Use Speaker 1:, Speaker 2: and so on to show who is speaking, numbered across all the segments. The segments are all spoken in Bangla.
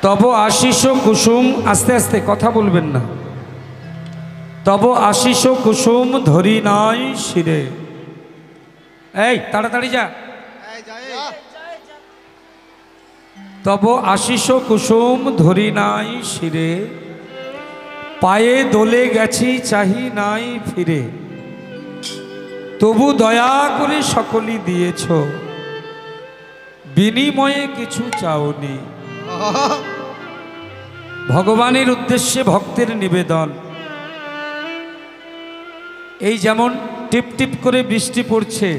Speaker 1: তব আশিস কুসুম, আস্তে আস্তে কথা বলবেন না। তব আশিস কুসুম ধরি নাই শিরে। এই তাড়াতাড়ি যা। তব আশিস কুসুম ধরি নাই শিরে, পায়ে দোলে গেছি চাহি নাই ফিরে। তবু দয়া করে সকলই দিয়েছ, বিনিময়ে কিছু চাওনি। ভগবানের উদ্দেশ্যে ভক্তের নিবেদন। এই যেমন টিপ টিপ করে বৃষ্টি পড়ছে,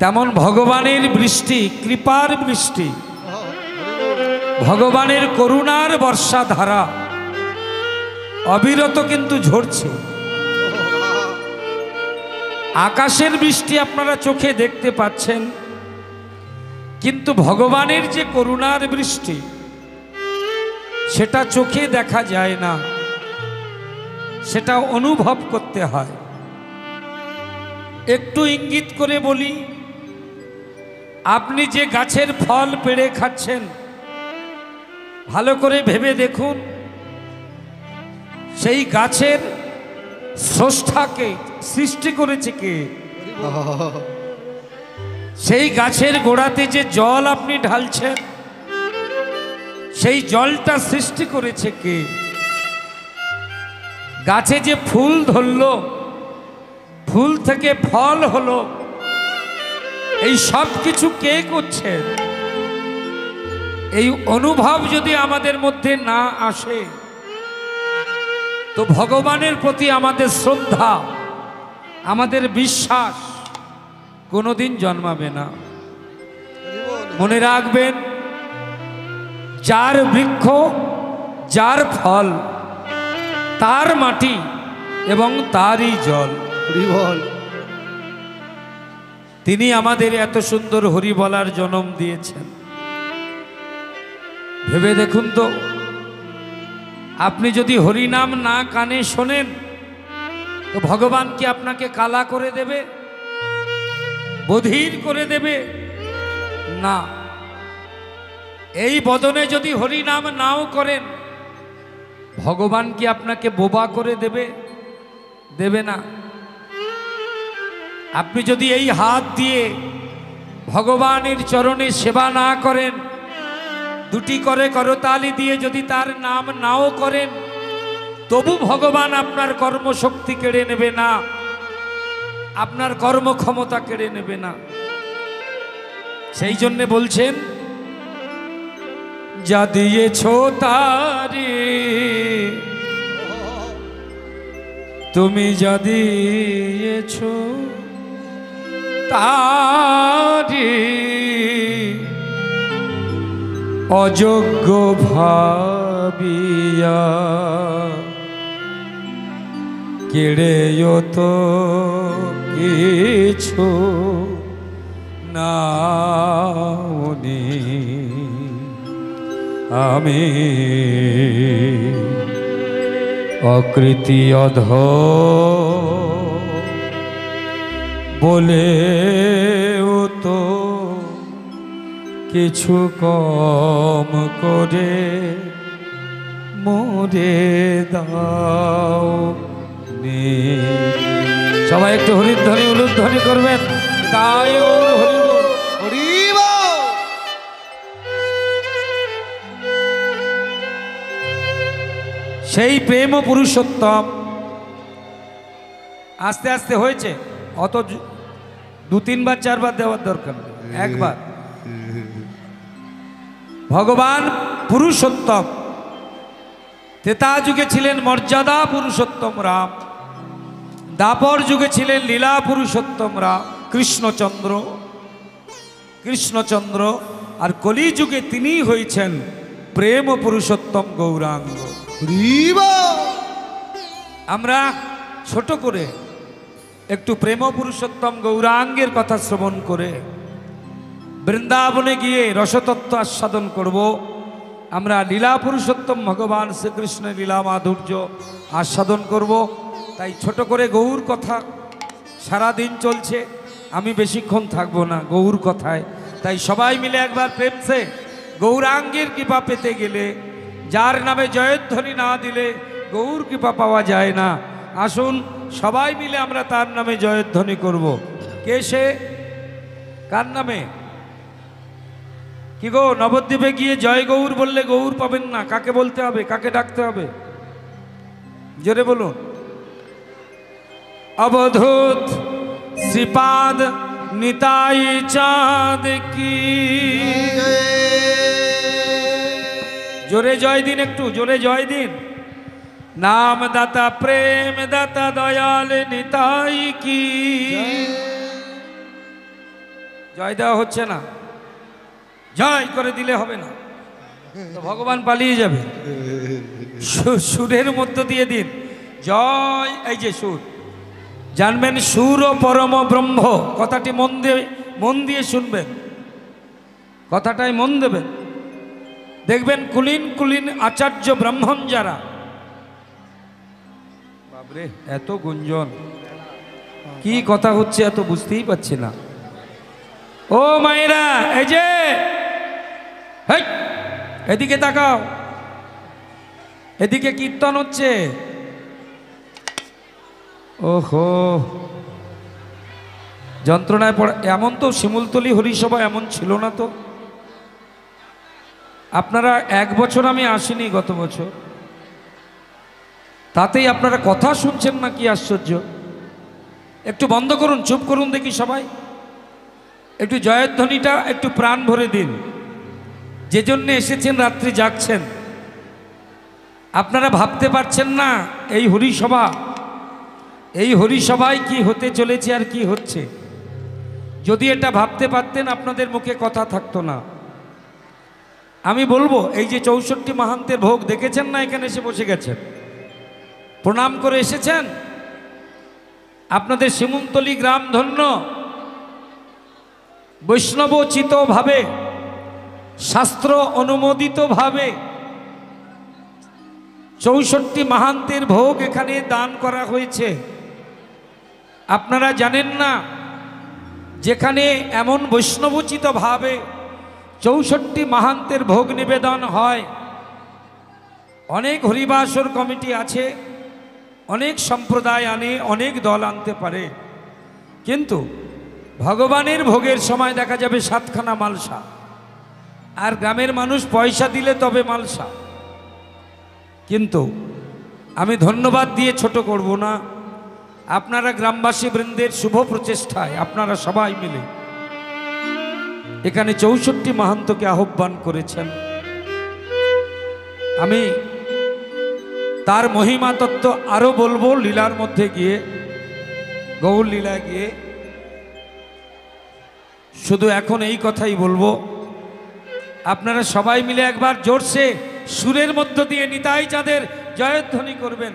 Speaker 1: তেমন ভগবানের বৃষ্টি, কৃপার বৃষ্টি, ভগবানের করুণার বর্ষা ধারা অবিরত কিন্তু ঝরছে। আকাশের বৃষ্টি আপনারা চোখে দেখতে পাচ্ছেন, কিন্তু ভগবানের যে করুণার বৃষ্টি সেটা চোখে দেখা যায় না, সেটা অনুভব করতে হয়। একটু ইঙ্গিত করে বলি, আপনি যে গাছের ফল পেড়ে খাচ্ছেন, ভালো করে ভেবে দেখুন সেই গাছের স্রষ্টাকে সৃষ্টি করেছে কে? সেই গাছের গোড়াতে যে জল আপনি ঢালছেন, সেই জলটা সৃষ্টি করেছে কে? গাছে যে ফুল ধরলো, ফুল থেকে ফল হলো, এই সব কিছু কে করছেন? এই অনুভব যদি আমাদের মধ্যে না আসে, তো ভগবানের প্রতি আমাদের শ্রদ্ধা, আমাদের বিশ্বাস কোনোদিন জন্মাবে না। মনে রাখবেন, যার বৃক্ষ, যার ফল, তার মাটি এবং তারই জল। তিনি আমাদের এত সুন্দর হরি বলার জন্ম দিয়েছেন। ভেবে দেখুন তো, আপনি যদি হরিনাম না কানে শোনেন, তো ভগবান কি আপনাকে কালা করে দেবে, বধির করে দেবে? না। এই বদনে যদি হরিনাম নাও করেন, ভগবান কি আপনাকে বোবা করে দেবে? দেবে না। আপনি যদি এই হাত দিয়ে ভগবানের চরণে সেবা না করেন, দুটি করে করতালি দিয়ে যদি তার নাম নাও করেন, তবু ভগবান আপনার কর্মশক্তি কেড়ে নেবে না, আপনার কর্মক্ষমতা কেড়ে নেবে না। সেই জন্য বলছেন, যা দিয়েছ তারে, তুমি যা দিয়েছ তারে, অযোগ্য ভাবিয়া কেড়েও তো কিছু নাওনি। আমি অকৃতি অধ বলেও তো কিছু কম করে মোরে দাও নি। সবাই একটু হরিধ্বনি উলুধ্বনি করবেন। তাই ওর হরি হরিব। সেই প্রেম পুরুষোত্তম। আস্তে আস্তে হয়েছে, অত দু তিনবার চারবার দেওয়ার দরকার, একবার। ভগবান পুরুষোত্তম, ত্রেতা যুগে ছিলেন মর্যাদা পুরুষোত্তম রাম, দাপর যুগে ছিলেন লীলা পুরুষোত্তম রাম কৃষ্ণচন্দ্র, কৃষ্ণচন্দ্র, আর কলি যুগে তিনি হয়েছেন প্রেম পুরুষোত্তম গৌরাঙ্গ। আমরা ছোট করে একটু প্রেম পুরুষোত্তম গৌরাঙ্গের কথা শ্রবণ করে বৃন্দাবনে গিয়ে রসতত্ত্ব আস্বাদন করব। আমরা লীলা পুরুষোত্তম ভগবান শ্রীকৃষ্ণের লীলা মাধুর্য আস্বাদন করব। তাই ছোট করে গৌর কথা সারাদিন চলছে, আমি বেশিক্ষণ থাকবো না গৌর কথায়। তাই সবাই মিলে একবার প্রেম সে গৌরাঙ্গের কৃপা পেতে গেলে যার নামে জয়ধ্বনি না দিলে গৌর কৃপা পাওয়া যায় না। আসুন সবাই মিলে আমরা তার নামে জয়ধ্বনি করব। কে সে? কার নামে? কি গো, নবদ্বীপে গিয়ে জয় গৌর বললে গৌর পাবেন না। কাকে বলতে হবে? কাকে ডাকতে হবে? জোরে বলুন। অবধূত শ্রীপাদ নিতাই চাঁদ কি। জোরে জয় দিন, একটু জোরে জয় দিন। নাম দাতা প্রেম দাতা দয়াল নিতাই কি। জয় দেওয়া হচ্ছে না, জয় করে দিলে হবে না তো ভগবান পালিয়ে যাবে। সুরের মধ্য দিয়ে দিন জয়। এই যে সুর, জানবেন সুর ও পরম ব্রহ্ম। কথাটি মন দিয়ে শুনবেন, কথাটাই মন দেবেন। দেখবেন কুলীন কুলীন আচার্য ব্রাহ্মণ যারা, বাবরে এত গুঞ্জন, কি কথা হচ্ছে এত বুঝতেই পারছি না। ও মায়েরা, এই যে এদিকে তাকাও, এদিকে কীর্তন হচ্ছে। ওহো, যন্ত্রণায় পড়া। এমন তো শিমুলতলি হরিসভা এমন ছিল না তো। আপনারা 1 বছর আমি আসিনি গত বছর, তাতেই আপনারা কথা শুনছেন না, কি আশ্চর্য। একটু বন্ধ করুন, চুপ করুন দেখি সবাই। একটু জয়ধ্বনিটা একটু প্রাণ ভরে দিন। যে জন্য এসেছেন, রাত্রি জাগছেন, আপনারা ভাবতে পারছেন না এই হরিসভা, এই হরিসভায় কি হতে চলেছে আর কি হচ্ছে। যদি এটা ভাবতে পারতেন আপনাদের মুখে কথা থাকতো না। আমি বলবো, এই যে 64 মাহান্তের ভোগ দেখেছেন না, এখানে এসে বসে গেছেন, প্রণাম করে এসেছেন। আপনাদের শিমুলতলি গ্রাম ধন্য, বৈষ্ণবোচিত ভাবে, শাস্ত্র অনুমোদিত ভাবে 64 মাহান্তের ভোগ এখানে দান করা হয়েছে। আপনারা জানেন না, যেখানে এমন বৈষ্ণবোচিত ভাবে 64 মাহান্তের ভোগ নিবেদন হয়, অনেক হরিবাসর কমিটি আছে, অনেক সম্প্রদায় আনে, অনেক দল আনতে পারে, কিন্তু ভগবানের ভোগের সময় দেখা যাবে 7খানা মালসা, আর গ্রামের মানুষ পয়সা দিলে তবে মালসা। কিন্তু আমি ধন্যবাদ দিয়ে ছোট করব না, আপনারা গ্রামবাসী বৃন্দের শুভ প্রচেষ্টায় আপনারা সবাই মিলে এখানে 64 মাহান্তকে আহ্বান করেছেন। আমি তার মহিমা তত্ত্ব আরো বলবো লীলার মধ্যে গিয়ে, গৌর লীলা গিয়ে। শুধু এখন এই কথাই বলবো, আপনারা সবাই মিলে একবার জোরসে সুরের মধ্য দিয়ে নিতাই চাঁদের জয়ধ্বনি করবেন।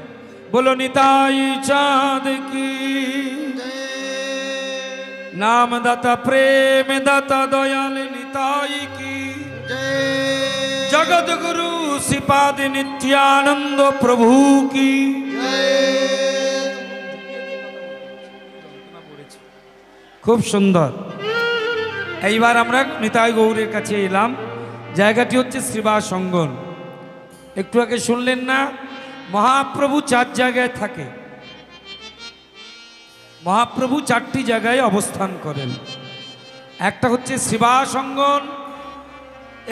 Speaker 1: বলো নিতাই চাঁদ কি, নাম দাতা প্রেম দাতা দয়াল নিতাই কি, জগৎ গুরু শ্রীপাদ নিত্যানন্দ প্রভু কি। খুব সুন্দর। এইবার আমরা নিতাই গৌরের কাছে এলাম। জায়গাটি হচ্ছে শ্রীবাস অঙ্গন। একটু আগে শুনলেন না, মহাপ্রভু 4 জায়গায় থাকে। মহাপ্রভু 4টি জায়গায় অবস্থান করেন। একটা হচ্ছে শ্রীবাস অঙ্গন,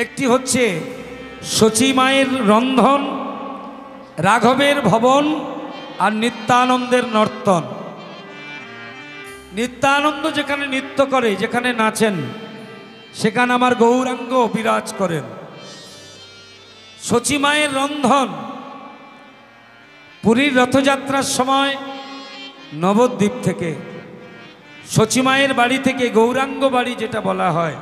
Speaker 1: একটি হচ্ছে শচী মায়ের রন্ধন, রাঘবের ভবন, আর নিত্যানন্দের নর্তন। নিত্যানন্দ যেখানে নৃত্য করে, যেখানে নাচেন, সেখানে আমার গৌরাঙ্গ বিরাজ করেন। শচী মায়ের রন্ধন, পুরীর রথযাত্রার সময় নবদ্বীপ থেকে, শচী মায়ের বাড়ি থেকে গৌরাঙ্গ বাড়ি যেটা বলা হয়,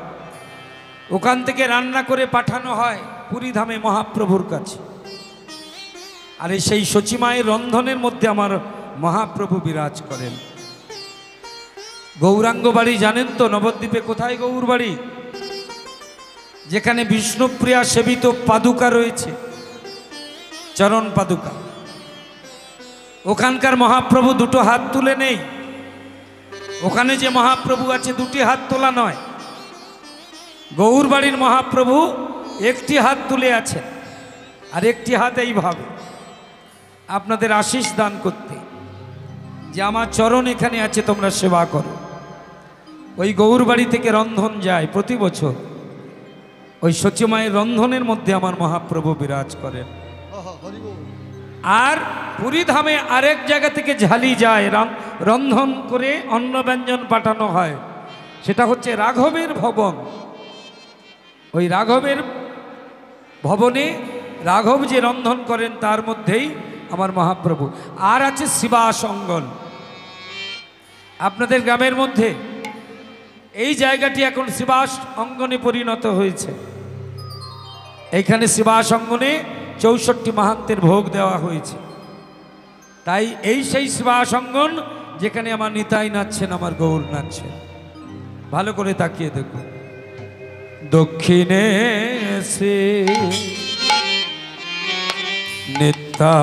Speaker 1: ওখান থেকে রান্না করে পাঠানো হয় পুরী ধামে মহাপ্রভুর কাছে। আর সেই শচী মায়ের রন্ধনের মধ্যে আমার মহাপ্রভু বিরাজ করেন। গৌরাঙ্গ বাড়ি জানেন তো নবদ্বীপে কোথায়? গৌর বাড়ি, যেখানে বিষ্ণুপ্রিয়া সেবিত পাদুকা রয়েছে, চরণ পাদুকা। ওখানকার মহাপ্রভু 2 হাত তুলে নেই। ওখানে যে মহাপ্রভু আছে 2টি হাত তোলা নয়। গৌর বাড়ির মহাপ্রভু একটি হাত তুলে আছেন আর একটি হাত এইভাবে আপনাদের আশীষ দান করতে, যে আমার চরণ এখানে আছে, তোমরা সেবা করো। ওই গৌর বাড়ি থেকে রন্ধন যায় প্রতি বছর, ওই সচিমায়ের রন্ধনের মধ্যে আমার মহাপ্রভু বিরাজ করেন। আর পুরীধামে আরেক জায়গা থেকে ঝালি যায়, রন্ধন করে অন্ন ব্যঞ্জন পাঠানো হয়, সেটা হচ্ছে রাঘবের ভবন। ওই রাঘবের ভবনে রাঘব যে রন্ধন করেন তার মধ্যেই আমার মহাপ্রভু। আর আছে শিবাস অঙ্গন আপনাদের গ্রামের মধ্যে, এই জায়গাটি এখন শিবাস অঙ্গনে পরিণত হয়েছে। এইখানে শিবাস অঙ্গনে 64 মাহাত্মের ভোগ দেওয়া হয়েছে। তাই এই সেই শিবাস অঙ্গন যেখানে আমার নিতাই নাচছেন, আমার গৌর নাচছেন। ভালো করে তাকিয়ে দেখুন। দক্ষিণে সে নিত্যানন্দ,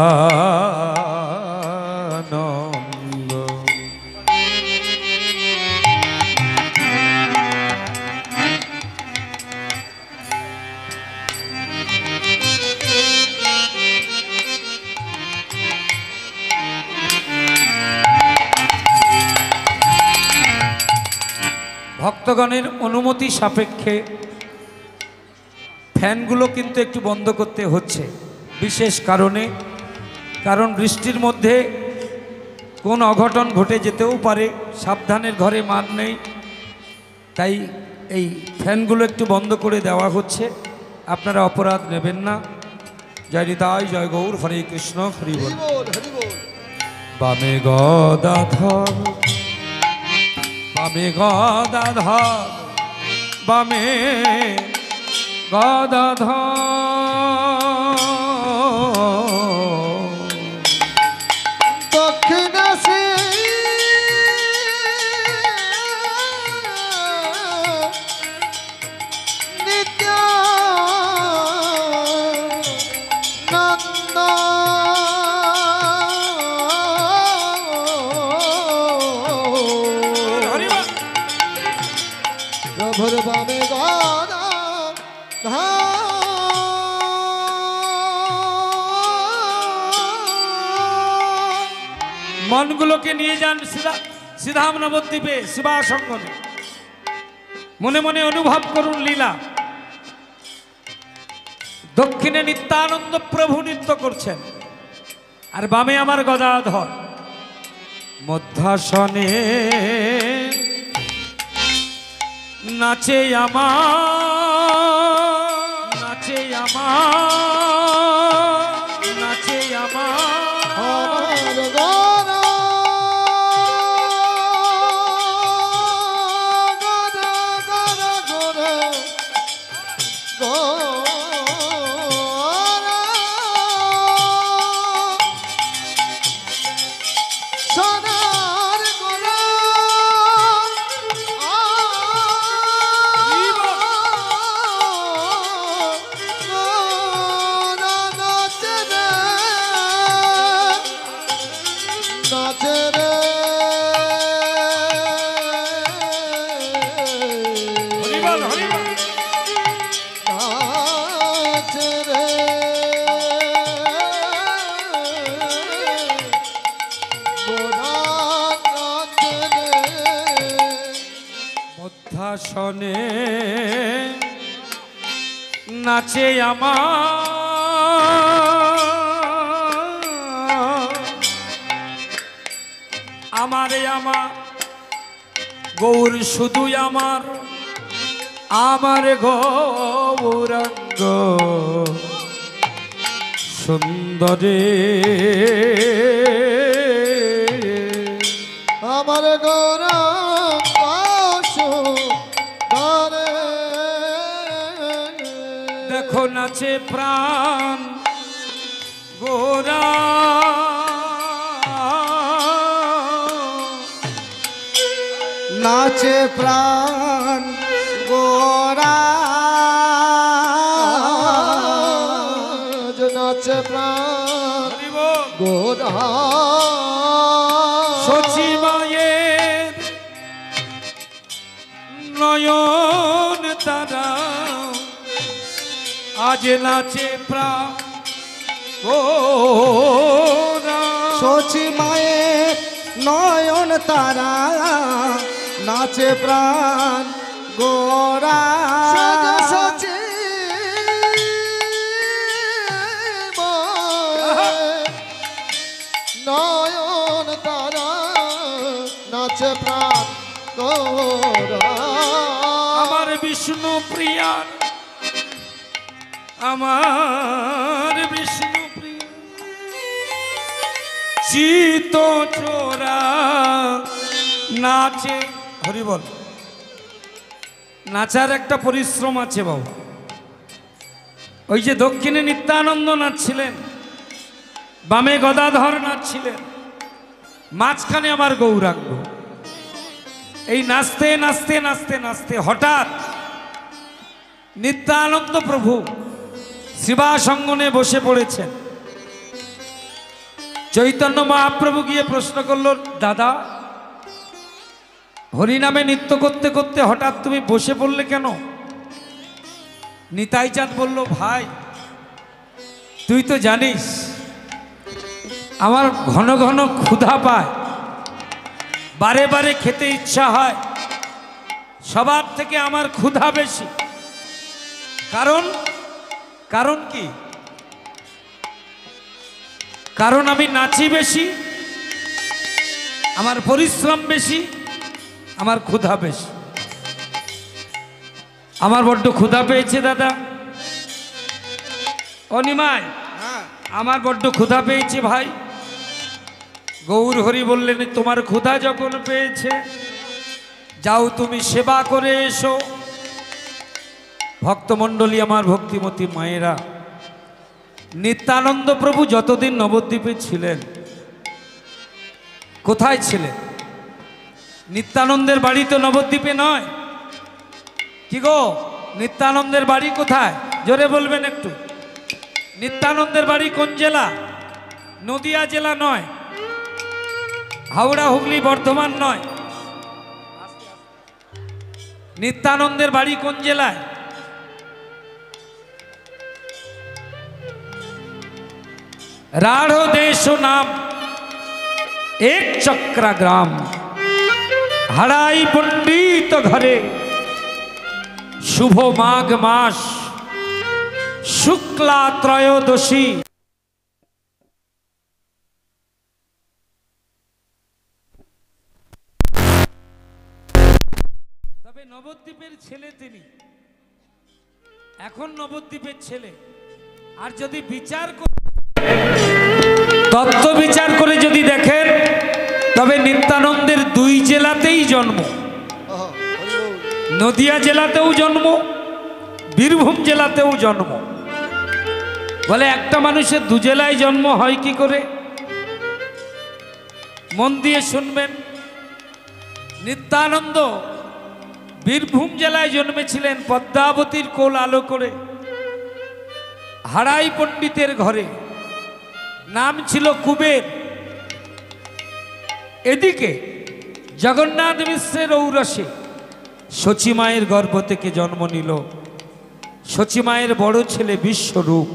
Speaker 1: ভক্তগণের অনুমতি সাপেক্ষে ফ্যানগুলো কিন্তু একটু বন্ধ করতে হচ্ছে বিশেষ কারণে, কারণ বৃষ্টির মধ্যে কোন অঘটন ঘটে যেতেও পারে, সাবধানের ঘরে মান নেই। তাই এই ফ্যানগুলো একটু বন্ধ করে দেওয়া হচ্ছে, আপনারা অপরাধ নেবেন না। জয় নিতাই, জয় গৌর, হরে কৃষ্ণ, হরি বল। বামে গদাধর, বামে গদাধর, বামে গদাধর,
Speaker 2: দক্ষিণে সে নিত্যানন্দ, প্রভুর বামে
Speaker 1: মনগুলোকে নিয়ে যান সিধাম নবদ্বীপে শিবাস অঙ্গনে, মনে মনে অনুভব করুন লীলা। দক্ষিণে নিত্যানন্দ প্রভু নৃত্য করছেন, আর বামে আমার গদাধর। মধ্যাসনে নাচে আমার, নাচে আমার, নাচে আমার মধ্যাসনে নাচে আমারে আমার গৌর, শুধু আমার গৌরাঙ্গ সুন্দরে,
Speaker 2: আমার গৌরাঙ্গ সুন্দরে,
Speaker 1: দেখো নাচে প্রাণ গোরা,
Speaker 2: নাচে প্রাণ গোরা, নাচে প্রাণ গোরা,
Speaker 1: সচিমায়ের নয়ন তারা আজ নাচে প্রাণ গৌরাঙ্গ।
Speaker 2: সচি মায়ের নয়ন তারা নাচে প্রাণ গোরা সচি নয়ন তারা নাচে প্রাণ গোরা।
Speaker 1: আমার বিষ্ণু প্রিয়া, আমার বিষ্ণু প্রিয়া চিত চোরা নাচে। হরি বল। নাচার একটা পরিশ্রম আছে বাবু। ওই যে দক্ষিণে নিত্যানন্দ নাচছিলেন, বামে গদাধর নাচছিলেন, মাঝখানে আমার গৌরাঙ্গ। এই নাচতে নাচতে নাচতে নাচতে হঠাৎ নিত্যানন্দ প্রভু শিবাসঙ্গনে বসে পড়েছেন। চৈতন্য মহাপ্রভু গিয়ে প্রশ্ন করল, দাদা হরিনামে নৃত্য করতে করতে হঠাৎ তুমি বসে পড়লে কেন? নিতাই চাঁদ বলল, ভাই তুই তো জানিস আমার ঘন ঘন ক্ষুধা পায়, বারে বারে খেতে ইচ্ছা হয়, সবার থেকে আমার ক্ষুধা বেশি। কারণ কারণ কি? কারণ আমি নাচি বেশি, আমার পরিশ্রম বেশি, আমার ক্ষুধা বেশি। আমার বড্ড ক্ষুধা পেয়েছে দাদা। অনিমায় আমার বড্ড ক্ষুধা পেয়েছে ভাই। গৌর হরি বললেন, তোমার ক্ষুধা যখন পেয়েছে যাও তুমি সেবা করে এসো। ভক্তমণ্ডলী, আমার ভক্তিমতী মায়েরা, নিত্যানন্দ প্রভু যতদিন নবদ্বীপে ছিলেন কোথায় ছিলেন? নিত্যানন্দের বাড়ি তো নবদ্বীপে নয়। কি গো, নিত্যানন্দের বাড়ি কোথায়? জোরে বলবেন একটু। নিত্যানন্দের বাড়ি কোন জেলা? নদিয়া জেলা নয়, হাওড়া হুগলি বর্ধমান নয়। নিত্যানন্দের বাড়ি কোন জেলায়? राढ़ो देशो नाम एक चक्रा ग्राम, हड़ाई पंडित घरे शुभ माघ मास शुक्ला त्रयोदशी। তবে নবদ্বীপের ছেলে তিনি, এখন নবদ্বীপের ছেলে। আর যদি বিচার তত্ত্ব বিচার করে যদি দেখেন তবে নিত্যানন্দের দুই জেলাতেই জন্ম। নদিয়া জেলাতেও জন্ম, বীরভূম জেলাতেও জন্ম। বলে একটা মানুষের দু জেলায় জন্ম হয় কি করে? মন দিয়ে শুনবেন। নিত্যানন্দ বীরভূম জেলায় জন্মেছিলেন, পদ্মাবতীর কোল আলো করে, হাড়াই পণ্ডিতের ঘরে, নাম ছিল কুবের। এদিকে জগন্নাথ মিশ্রের ঔরসে শচীমায়ের গর্ভ থেকে জন্ম নিল শচীমায়ের বড় ছেলে বিশ্বরূপ।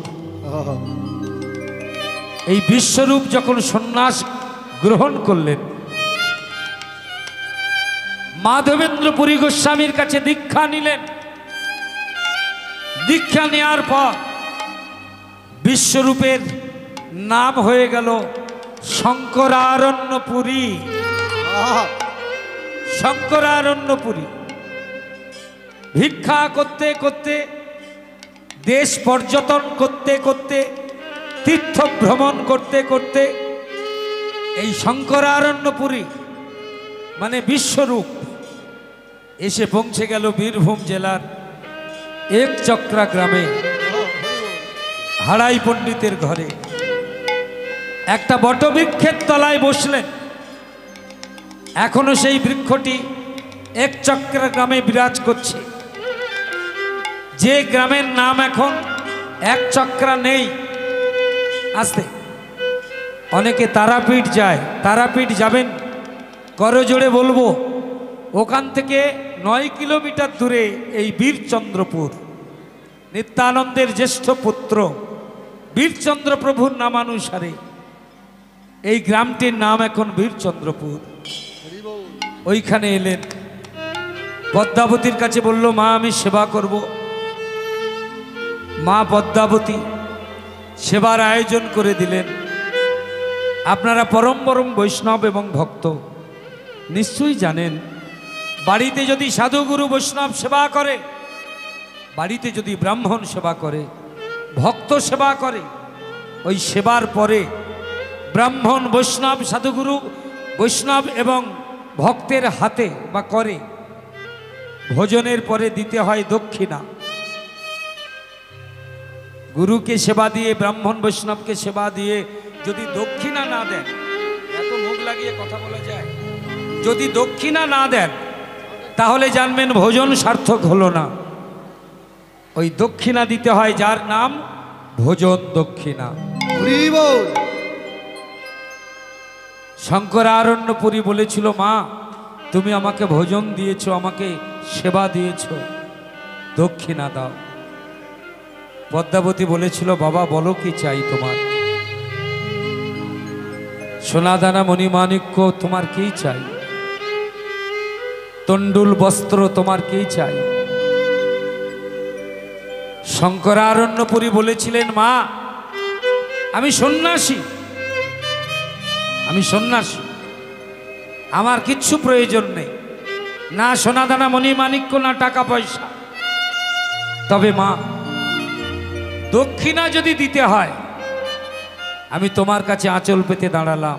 Speaker 1: এই বিশ্বরূপ যখন সন্ন্যাস গ্রহণ করলেন, মাধবেন্দ্র পুরী গোস্বামীর কাছে দীক্ষা নিলেন। দীক্ষা নেওয়ার পর বিশ্বরূপের নাম হয়ে গেল শঙ্করারণ্যপুরী। শঙ্করারণ্যপুরী। ভিক্ষা করতে করতে, দেশ পর্যটন করতে করতে, তীর্থ ভ্রমণ করতে করতে এই শঙ্করারণ্যপুরী মানে বিশ্বরূপ এসে পৌঁছে গেল বীরভূম জেলার এক চক্রা গ্রামে, হাড়াই পণ্ডিতের ঘরে। একটা বটবৃক্ষের তলায় বসলেন। এখনো সেই বৃক্ষটি এক চক্রা গ্রামে বিরাজ করছে। যে গ্রামের নাম এখন এক চক্রা নেই। আসতে অনেকে তারাপীঠ যায়, তারাপীঠ যাবেন, করজোড়ে বলবো। ওখান থেকে 9 কিলোমিটার দূরে এই বীরচন্দ্রপুর। নিত্যানন্দের জ্যেষ্ঠ পুত্র বীরচন্দ্র প্রভুর নামানুসারে এই গ্রামটির নাম এখন বীরচন্দ্রপুর। ওইখানে এলেন, পদ্মাবতীর কাছে বলল, মা আমি সেবা করব। মা পদ্মাবতী সেবার আয়োজন করে দিলেন। আপনারা পরম পরম বৈষ্ণব এবং ভক্ত নিশ্চয়ই জানেন, বাড়িতে যদি সাধুগুরু বৈষ্ণব সেবা করে, বাড়িতে যদি ব্রাহ্মণ সেবা করে, ভক্ত সেবা করে, ওই সেবার পরে ব্রাহ্মণ বৈষ্ণব সাধুগুরু বৈষ্ণব এবং ভক্তের হাতে বা করে ভোজনের পরে দিতে হয় দক্ষিণা। গুরুকে সেবা দিয়ে, ব্রাহ্মণ বৈষ্ণবকে সেবা দিয়ে যদি দক্ষিণা না দেন, এত মুখ লাগিয়ে কথা বলা যায়, যদি দক্ষিণা না দেন তাহলে জানবেন ভোজন সার্থক হলো না। ওই দক্ষিণা দিতে হয় যার নাম ভোজন দক্ষিণা। শঙ্করারণ্যপুরী বলেছিল, মা তুমি আমাকে ভোজন দিয়েছ, আমাকে সেবা দিয়েছ, দক্ষিণা দাও। পদ্মাবতী বলেছিল, বাবা বলো কি চাই তোমার? সোনাদানা মণিমাণিক্য তোমার কি চাই? তন্ডুল বস্ত্র তোমার কি চাই? শঙ্করারণ্যপুরী বলেছিলেন, মা আমি সন্ন্যাসী, আমি সন্ন্যাসী, আমার কিচ্ছু প্রয়োজন নেই, না সোনাদানা মণিমাণিক্য, না টাকা পয়সা। তবে মা দক্ষিণা যদি দিতে হয়, আমি তোমার কাছে আঁচল পেতে দাঁড়ালাম।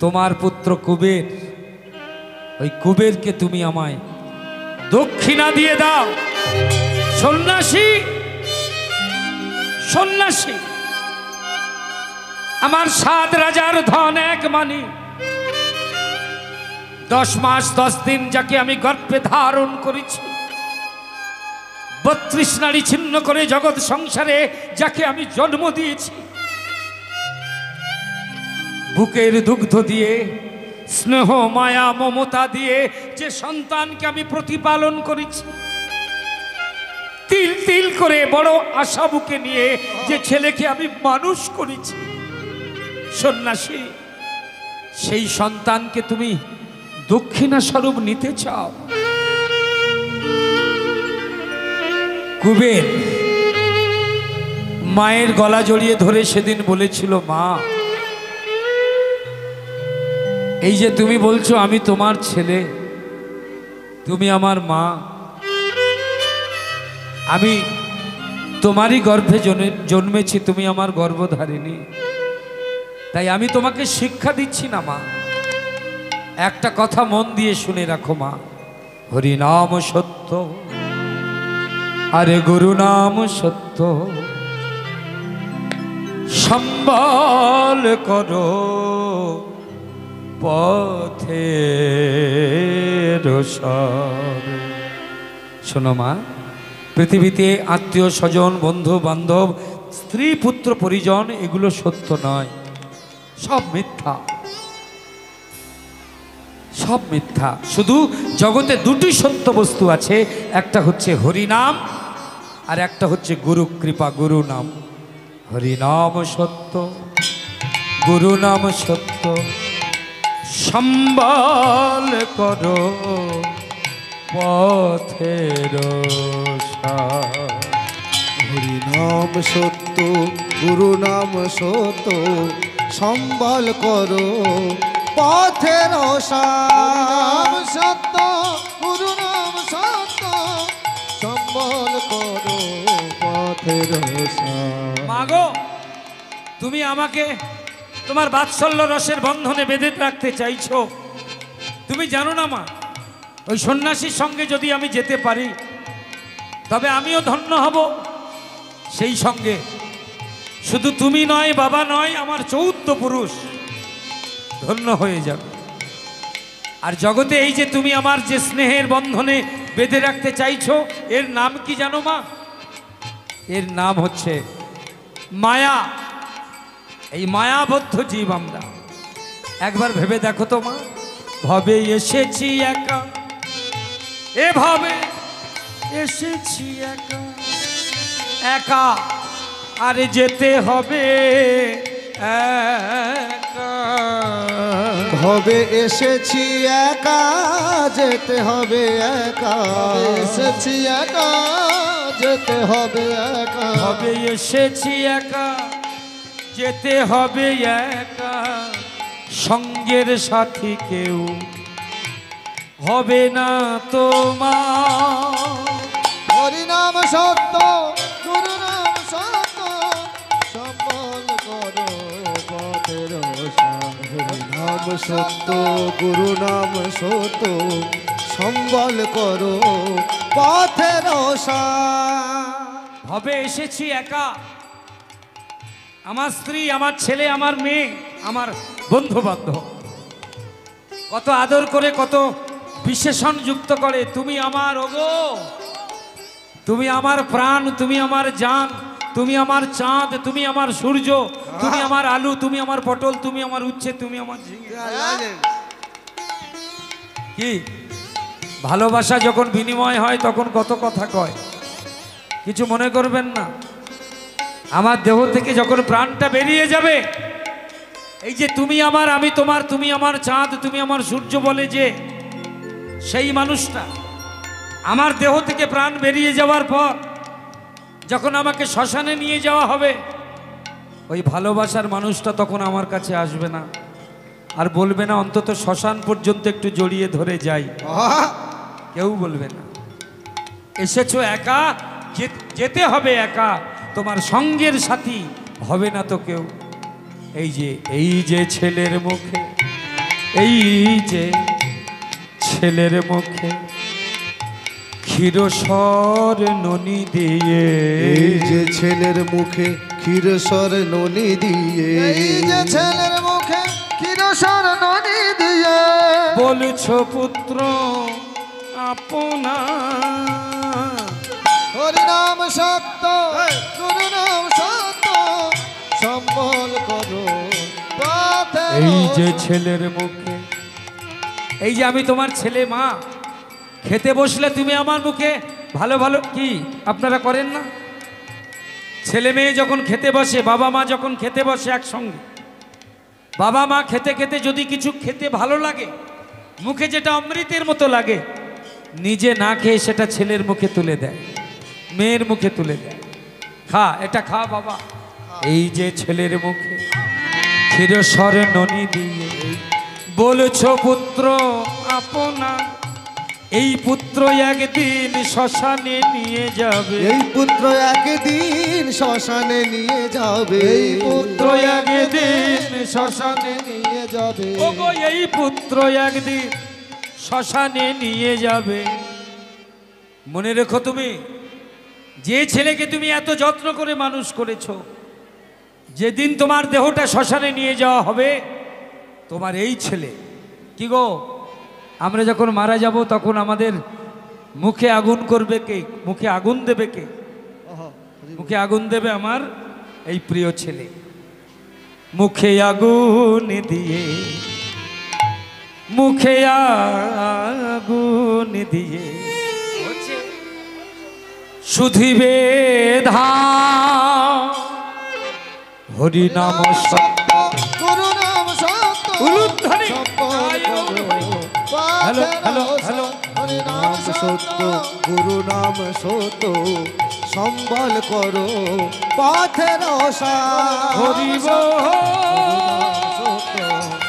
Speaker 1: তোমার পুত্র কুবের, ওই কুবেরকে তুমি আমায় দক্ষিণা দিয়ে দাও। সন্ন্যাসী, সন্ন্যাসী, আমার 7 রাজার ধন এক মানি, 10 মাস 10 দিন যাকে আমি গর্ভে ধারণ করেছি, 32 নারী ছিন্ন করে জগৎ সংসারে যাকে আমি জন্ম দিয়েছি, বুকের দুগ্ধ দিয়ে, স্নেহ মায়া মমতা দিয়ে যে সন্তানকে আমি প্রতিপালন করেছি, তিল তিল করে বড় আশা বুকে নিয়ে যে ছেলেকে আমি মানুষ করেছি, সন্ন্যাসী সেই সন্তানকে তুমি দক্ষিণা স্বরূপ নিতে চাও? কুবের মায়ের গলা জড়িয়ে ধরে সেদিন বলেছিল, মা এই যে তুমি বলছো আমি তোমার ছেলে, তুমি আমার মা, আমি তোমারই গর্ভে জন্মেছি, তুমি আমার গর্ভধারিণী, তাই আমি তোমাকে শিক্ষা দিচ্ছি না মা। একটা কথা মন দিয়ে শুনে রাখো মা, হরি নাম সত্য, আরে গুরু নাম সত্য, সম্বল করো পথের সার। শোনো মা, পৃথিবীতে আত্মীয় স্বজন, বন্ধু বান্ধব, স্ত্রী পুত্র পরিজন এগুলো সত্য নয়, সব মিথ্যা, সব মিথ্যা। শুধু জগতে 2টি সত্য বস্তু আছে, একটা হচ্ছে হরিনাম আর একটা হচ্ছে গুরু কৃপা, গুরু নাম। হরিনাম সত্য, গুরু নাম সত্য, সম্বল করো পথের সার।
Speaker 2: হরি নাম সত্য, গুরু নাম সত্য, সম্বল করো পথের সার। সত্য, গুরু নাম সত্য, সম্বল করো পথের সার।
Speaker 1: মাগো তুমি আমাকে তোমার বাৎসল্য রসের বন্ধনে বেঁধে রাখতে চাইছো, তুমি জানো না মা, ওই সন্ন্যাসীর সঙ্গে যদি আমি যেতে পারি তবে আমিও ধন্য হব। সেই সঙ্গে শুধু তুমি নয়, বাবা নয়, আমার 14 পুরুষ ধন্য হয়ে যাবে। আর জগতে এই যে তুমি আমার যে স্নেহের বন্ধনে বেঁধে রাখতে চাইছো, এর নাম কি জানো মা? এর নাম হচ্ছে মায়া। এই মায়াবদ্ধ জীব আমরা। একবার ভেবে দেখো তো মা, ভবে এসেছি একা, এভাবে এসেছি একা একা, আরে যেতে হবে একা।
Speaker 2: ভবে এসেছি একা, যেতে হবে একা। এসেছি একা, যেতে হবে একা।
Speaker 1: ভবে এসেছি একা, যেতে হবে একা। সঙ্গের সাথী কেউ হবে না তোমার।
Speaker 2: হরিনাম সত্য, গুরু নাম সত্য, সম্বল করো পথের সার। হরিনাম সত্য, গুরু নাম সত্য, সম্বল করো পথের সার।
Speaker 1: ভবে এসেছি একা, আমার স্ত্রী, আমার ছেলে, আমার মেয়ে, আমার বন্ধু বান্ধব কত আদর করে, কত বিশেষণ যুক্ত করে। তুমি আমার ওগো, তুমি আমার প্রাণ, তুমি আমার জান, তুমি আমার চাঁদ, তুমি আমার সূর্য, তুমি আমার আলু, তুমি আমার পটল, তুমি আমার উচ্ছে, তুমি আমার ঝিঙে। কি ভালোবাসা যখন বিনিময় হয় তখন কত কথা কয়, কিছু মনে করবেন না। আমার দেহ থেকে যখন প্রাণটা বেরিয়ে যাবে, এই যে তুমি আমার, আমি তোমার, তুমি আমার চাঁদ, তুমি আমার সূর্য বলে যে সেই মানুষটা, আমার দেহ থেকে প্রাণ বেরিয়ে যাওয়ার পর যখন আমাকে শ্মশানে নিয়ে যাওয়া হবে, ওই ভালোবাসার মানুষটা তখন আমার কাছে আসবে না, আর বলবে না অন্তত শ্মশান পর্যন্ত একটু জড়িয়ে ধরে যাই, কেউ বলবে না। এসেছো একা, যেতে হবে একা, তোমার সঙ্গের সাথী হবে না তো কেউ। এই যে ছেলের মুখে, এই যে ছেলের মুখে ক্ষীরসর ননি দিয়ে,
Speaker 2: এই যে ছেলের মুখে ক্ষীরসর ননি দিয়ে, এই যে ছেলের মুখে ক্ষীরসর ননি দিয়ে,
Speaker 1: বলছো পুত্র আপনা।
Speaker 2: হরিনাম সত্য, গুরু নাম সত্য, সম্বল করো পথের
Speaker 1: এই যে ছেলের মুখে, এই যে আমি তোমার ছেলে, মা, খেতে বসলে তুমি আমার মুখে ভালো ভালো, কি আপনারা করেন না? ছেলে মেয়ে যখন খেতে বসে, বাবা মা যখন খেতে বসে একসঙ্গে, বাবা মা খেতে খেতে যদি কিছু খেতে ভালো লাগে, মুখে যেটা অমৃতের মতো লাগে, নিজে না খেয়ে সেটা ছেলের মুখে তুলে দেয়, মেয়ের মুখে তুলে দেয়, খা এটা খা বাবা। এই যে ছেলের মুখে ক্ষীরসর ননি দিয়ে, বলছো পুত্র আপনা। এই পুত্র একদিন শ্মশানে নিয়ে যাবে,
Speaker 2: এই পুত্র একদিন শ্মশানে নিয়ে যাবে,
Speaker 1: এই পুত্র একদিন শ্মশানে
Speaker 2: নিয়ে যাবে।
Speaker 1: ওগো এই পুত্র একদিন শ্মশানে নিয়ে যাবে। মনে রেখো, তুমি যে ছেলেকে তুমি এত যত্ন করে মানুষ করেছো, যেদিন তোমার দেহটা শ্মশানে নিয়ে যাওয়া হবে, তোমার এই ছেলে, কি গো, আমরা যখন মারা যাব তখন আমাদের মুখে আগুন করবে কে? মুখে আগুন দেবে কে? মুখে আগুন দেবে আমার এই প্রিয় ছেলে। মুখে আগুন দিয়ে, মুখে আগুন দিয়ে শুধিবে ধাম। হরি নাম সত্য,
Speaker 2: গুরু নাম সত্য,
Speaker 1: উলুধ্বনি।
Speaker 2: সম্বল করো
Speaker 1: হ্যালো,
Speaker 2: পথের
Speaker 1: হ্যালো, হ্যালো।
Speaker 2: সার। হরি নাম সত্য, গুরু নাম সত্য, সম্বল করো পথের সার।
Speaker 1: হরিব
Speaker 2: সত্য,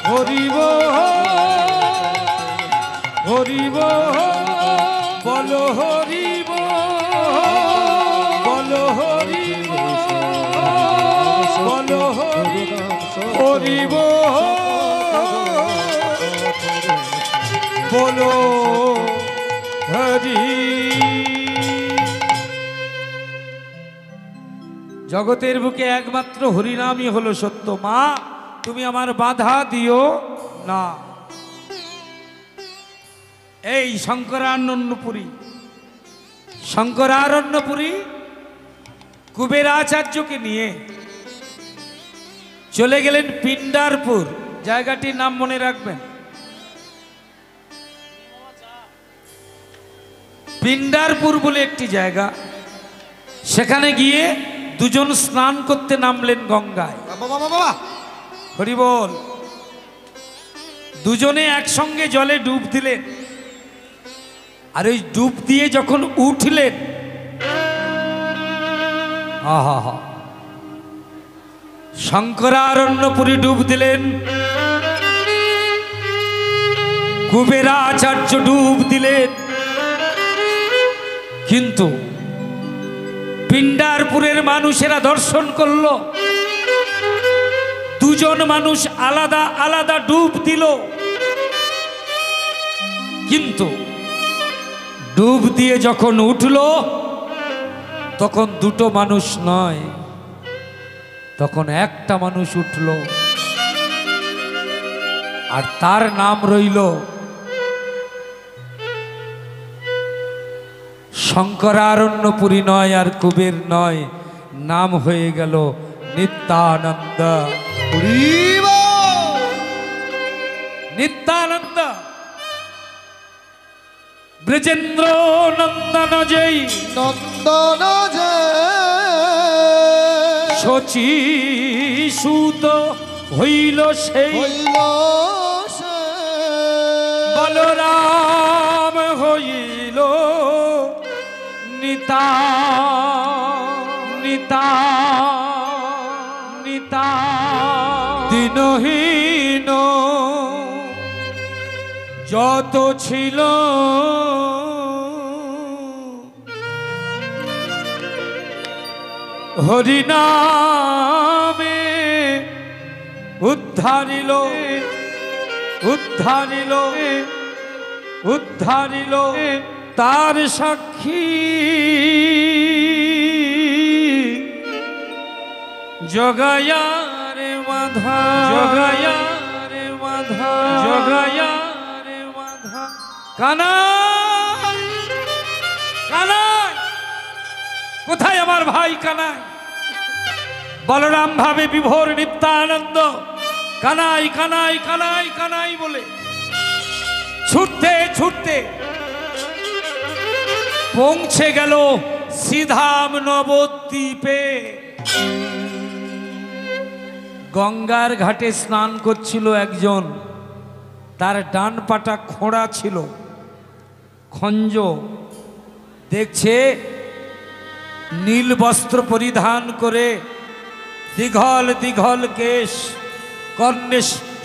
Speaker 1: হরিব হরিব, বলো হরিব, বলো হরিব, বলো হরিব, বলো হরি। জগতের বুকে একমাত্র হরিনামই হলো সত্য। মা, তুমি আমার বাধা দিও না। এই শঙ্করারণ্যপুরী, শঙ্করারণ্যপুরী কুবেরাচার্যকে নিয়ে চলে গেলেন পিণ্ডারপুর, জায়গাটির নাম মনে রাখবেন। পিণ্ডারপুর বলে একটি জায়গা, সেখানে গিয়ে দুজন স্নান করতে নামলেন গঙ্গায়। হরি বল। দুজনে একসঙ্গে জলে ডুব দিলেন, আর ওই ডুব দিয়ে যখন উঠলেন, আহা হা, শঙ্করারণ্যপুরী ডুব দিলেন, কুবেরাচার্য ডুব দিলেন, কিন্তু পিণ্ডারপুরের মানুষেরা দর্শন করল দুজন মানুষ আলাদা আলাদা ডুব দিল, কিন্তু ডুব দিয়ে যখন উঠল তখন দুটো মানুষ নয়, তখন একটা মানুষ উঠল, আর তার নাম রইল শঙ্করারণ্যপুরী নয় আর কুবের নয়, নাম হয়ে গেল নিত্যানন্দ। নিত্যানন্দ ব্রজেন্দ্র নন্দন জয়
Speaker 2: নন্দন
Speaker 1: শচী সুত হইল সেই বলরাম হইল নিতা নিতা নিতা দিনহীন যত ছিল হরিনামে উদ্ধারিল উদ্ধারিল উদ্ধারিল তার সাক্ষী জগায়ারে মাধা জগায়ারে মাধা জগায়ারে মাধা কানাই কানাই কোথায় আমার ভাই কানাই? বলরাম ভাবে বিভোর নিত্যানন্দ কানাই কানাই কানাই কানাই বলে ছুটতে ছুটতে পৌঁছে গেল সিধাম নবদ্বীপে। গঙ্গার ঘাটে স্নান করছিল একজন, তার ডান পাটা খোঁড়া ছিল, খঞ্জ, দেখছে নীল বস্ত্র পরিধান করে, দীঘল দীঘল কেশ, কর্ণে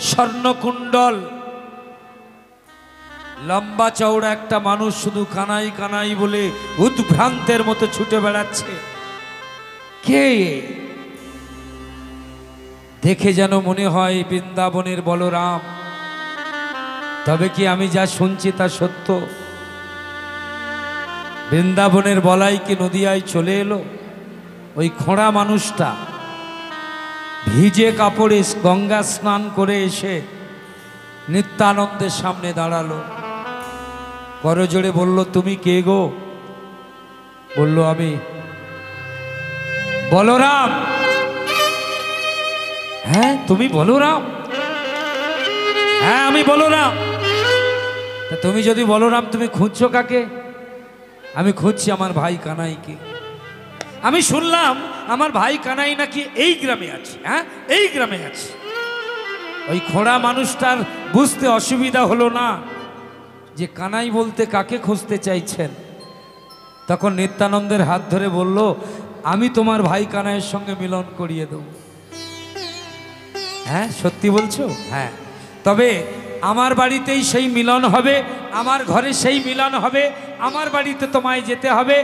Speaker 1: স্বর্ণকুণ্ডল, লম্বা চওড়া একটা মানুষ শুধু কানাই কানাই বলে উদ্ভ্রান্তের মতো ছুটে বেড়াচ্ছে। কে? দেখে যেন মনে হয় বৃন্দাবনের বলরাম। তবে কি আমি যা শুনছি তা সত্য? বৃন্দাবনের বলাই কি নদিয়ায় চলে এলো? ওই খোঁড়া মানুষটা ভিজে কাপড়ে গঙ্গা স্নান করে এসে নিত্যানন্দের সামনে দাঁড়ালো, করজোড়ে বলল, তুমি কে গো? বলল, আমি বলরাম। হ্যাঁ, তুমি বলরাম? হ্যাঁ, আমি বলরাম। তা তুমি যদি বলরাম, তুমি খুঁজছো কাকে? আমি খুঁজছি আমার ভাই কানাইকে। আমি শুনলাম আমার ভাই কানাই নাকি এই গ্রামে আছে। হ্যাঁ, এই গ্রামে আছে। ওই খোঁড়া মানুষটার বুঝতে অসুবিধা হলো না যে কানাই বলতে কাকে খুঁজতে চাইছেন। তখন নিত্যানন্দের হাত ধরে বলল, আমি তোমার ভাই কানাইয়ের সঙ্গে মিলন করিয়ে দেব। হ্যাঁ, সত্যি বলছো? হ্যাঁ, তবে আমার বাড়িতেই সেই মিলন হবে, আমার ঘরে সেই মিলন হবে, আমার বাড়িতে তোমায় যেতে হবে,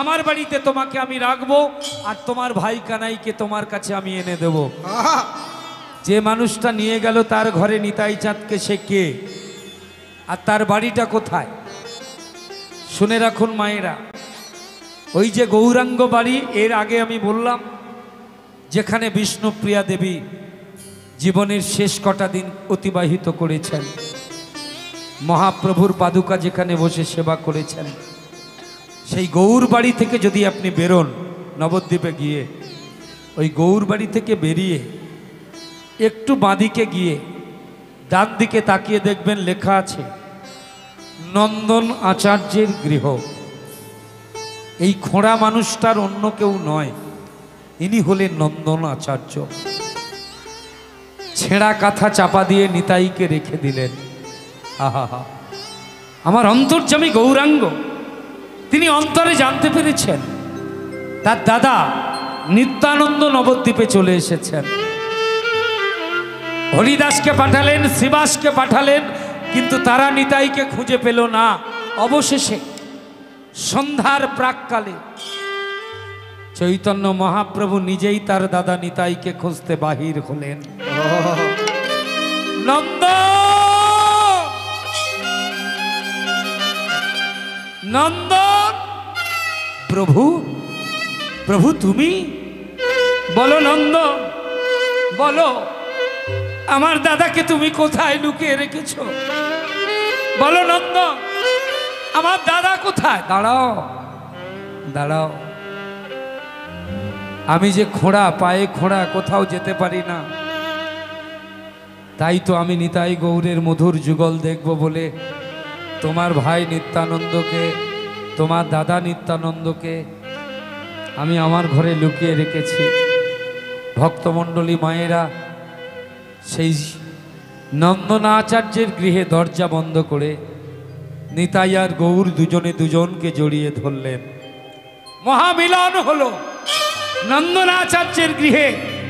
Speaker 1: আমার বাড়িতে তোমাকে আমি রাখবো, আর তোমার ভাই কানাইকে তোমার কাছে আমি এনে দেব। যে মানুষটা নিয়ে গেল তার ঘরে নিতাই চাঁদকে, সে কে আর তার বাড়িটা কোথায়? শুনে রাখুন মায়েরা, ওই যে গৌরাঙ্গ বাড়ি, এর আগে আমি বললাম, যেখানে বিষ্ণুপ্রিয়া দেবী জীবনের শেষ কটা দিন অতিবাহিত করেছেন, মহাপ্রভুর পাদুকা যেখানে বসে সেবা করেছেন, সেই গৌর বাড়ি থেকে যদি আপনি বেরোন নবদ্বীপে গিয়ে, ওই গৌর বাড়ি থেকে বেরিয়ে একটু বাঁদিকে গিয়ে ডান দিকে তাকিয়ে দেখবেন লেখা আছে নন্দন আচার্যের গৃহ। এই খোঁড়া মানুষটার অন্য কেউ নয়, ইনি হলেন নন্দন আচার্য। ছেঁড়া কাঁথা চাপা দিয়ে নিতাইকে রেখে দিলেন। আহা, আমার অন্তর্যামী গৌরাঙ্গ তিনি অন্তরে জানতে পেরেছেন তার দাদা নিত্যানন্দ নবদ্বীপে চলে এসেছেন। হরিদাসকে পাঠালেন, শ্রীবাসকে পাঠালেন, কিন্তু তারা নিতাইকে খুঁজে পেল না। অবশেষে সন্ধ্যার প্রাককালে চৈতন্য মহাপ্রভু নিজেই তার দাদা নিতাইকে খুঁজতে বাহির হলেন। নন্দ, নন্দন, প্রভু, প্রভু তুমি বলো, নন্দ বলো, আমার দাদাকে তুমি কোথায় লুকিয়ে রেখেছো? বলো নন্দ, আমার দাদা কোথায়? দাঁড়াও, দাঁড়াও, আমি যে খোঁড়া, পায়ে খোঁড়া, কোথাও যেতে পারি না, তাই তো আমি নিতাই গৌরের মধুর যুগল দেখব বলে তোমার ভাই নিত্যানন্দকে, তোমার দাদা নিত্যানন্দকে আমি আমার ঘরে লুকিয়ে রেখেছি। ভক্তমণ্ডলী মায়েরা সেই নন্দনাচার্যের গৃহে দরজা বন্ধ করে নিতাই আর গৌর দুজনে দুজনকে জড়িয়ে ধরলেন। মহামিলন হলো। নন্দনাচার্যের গৃহে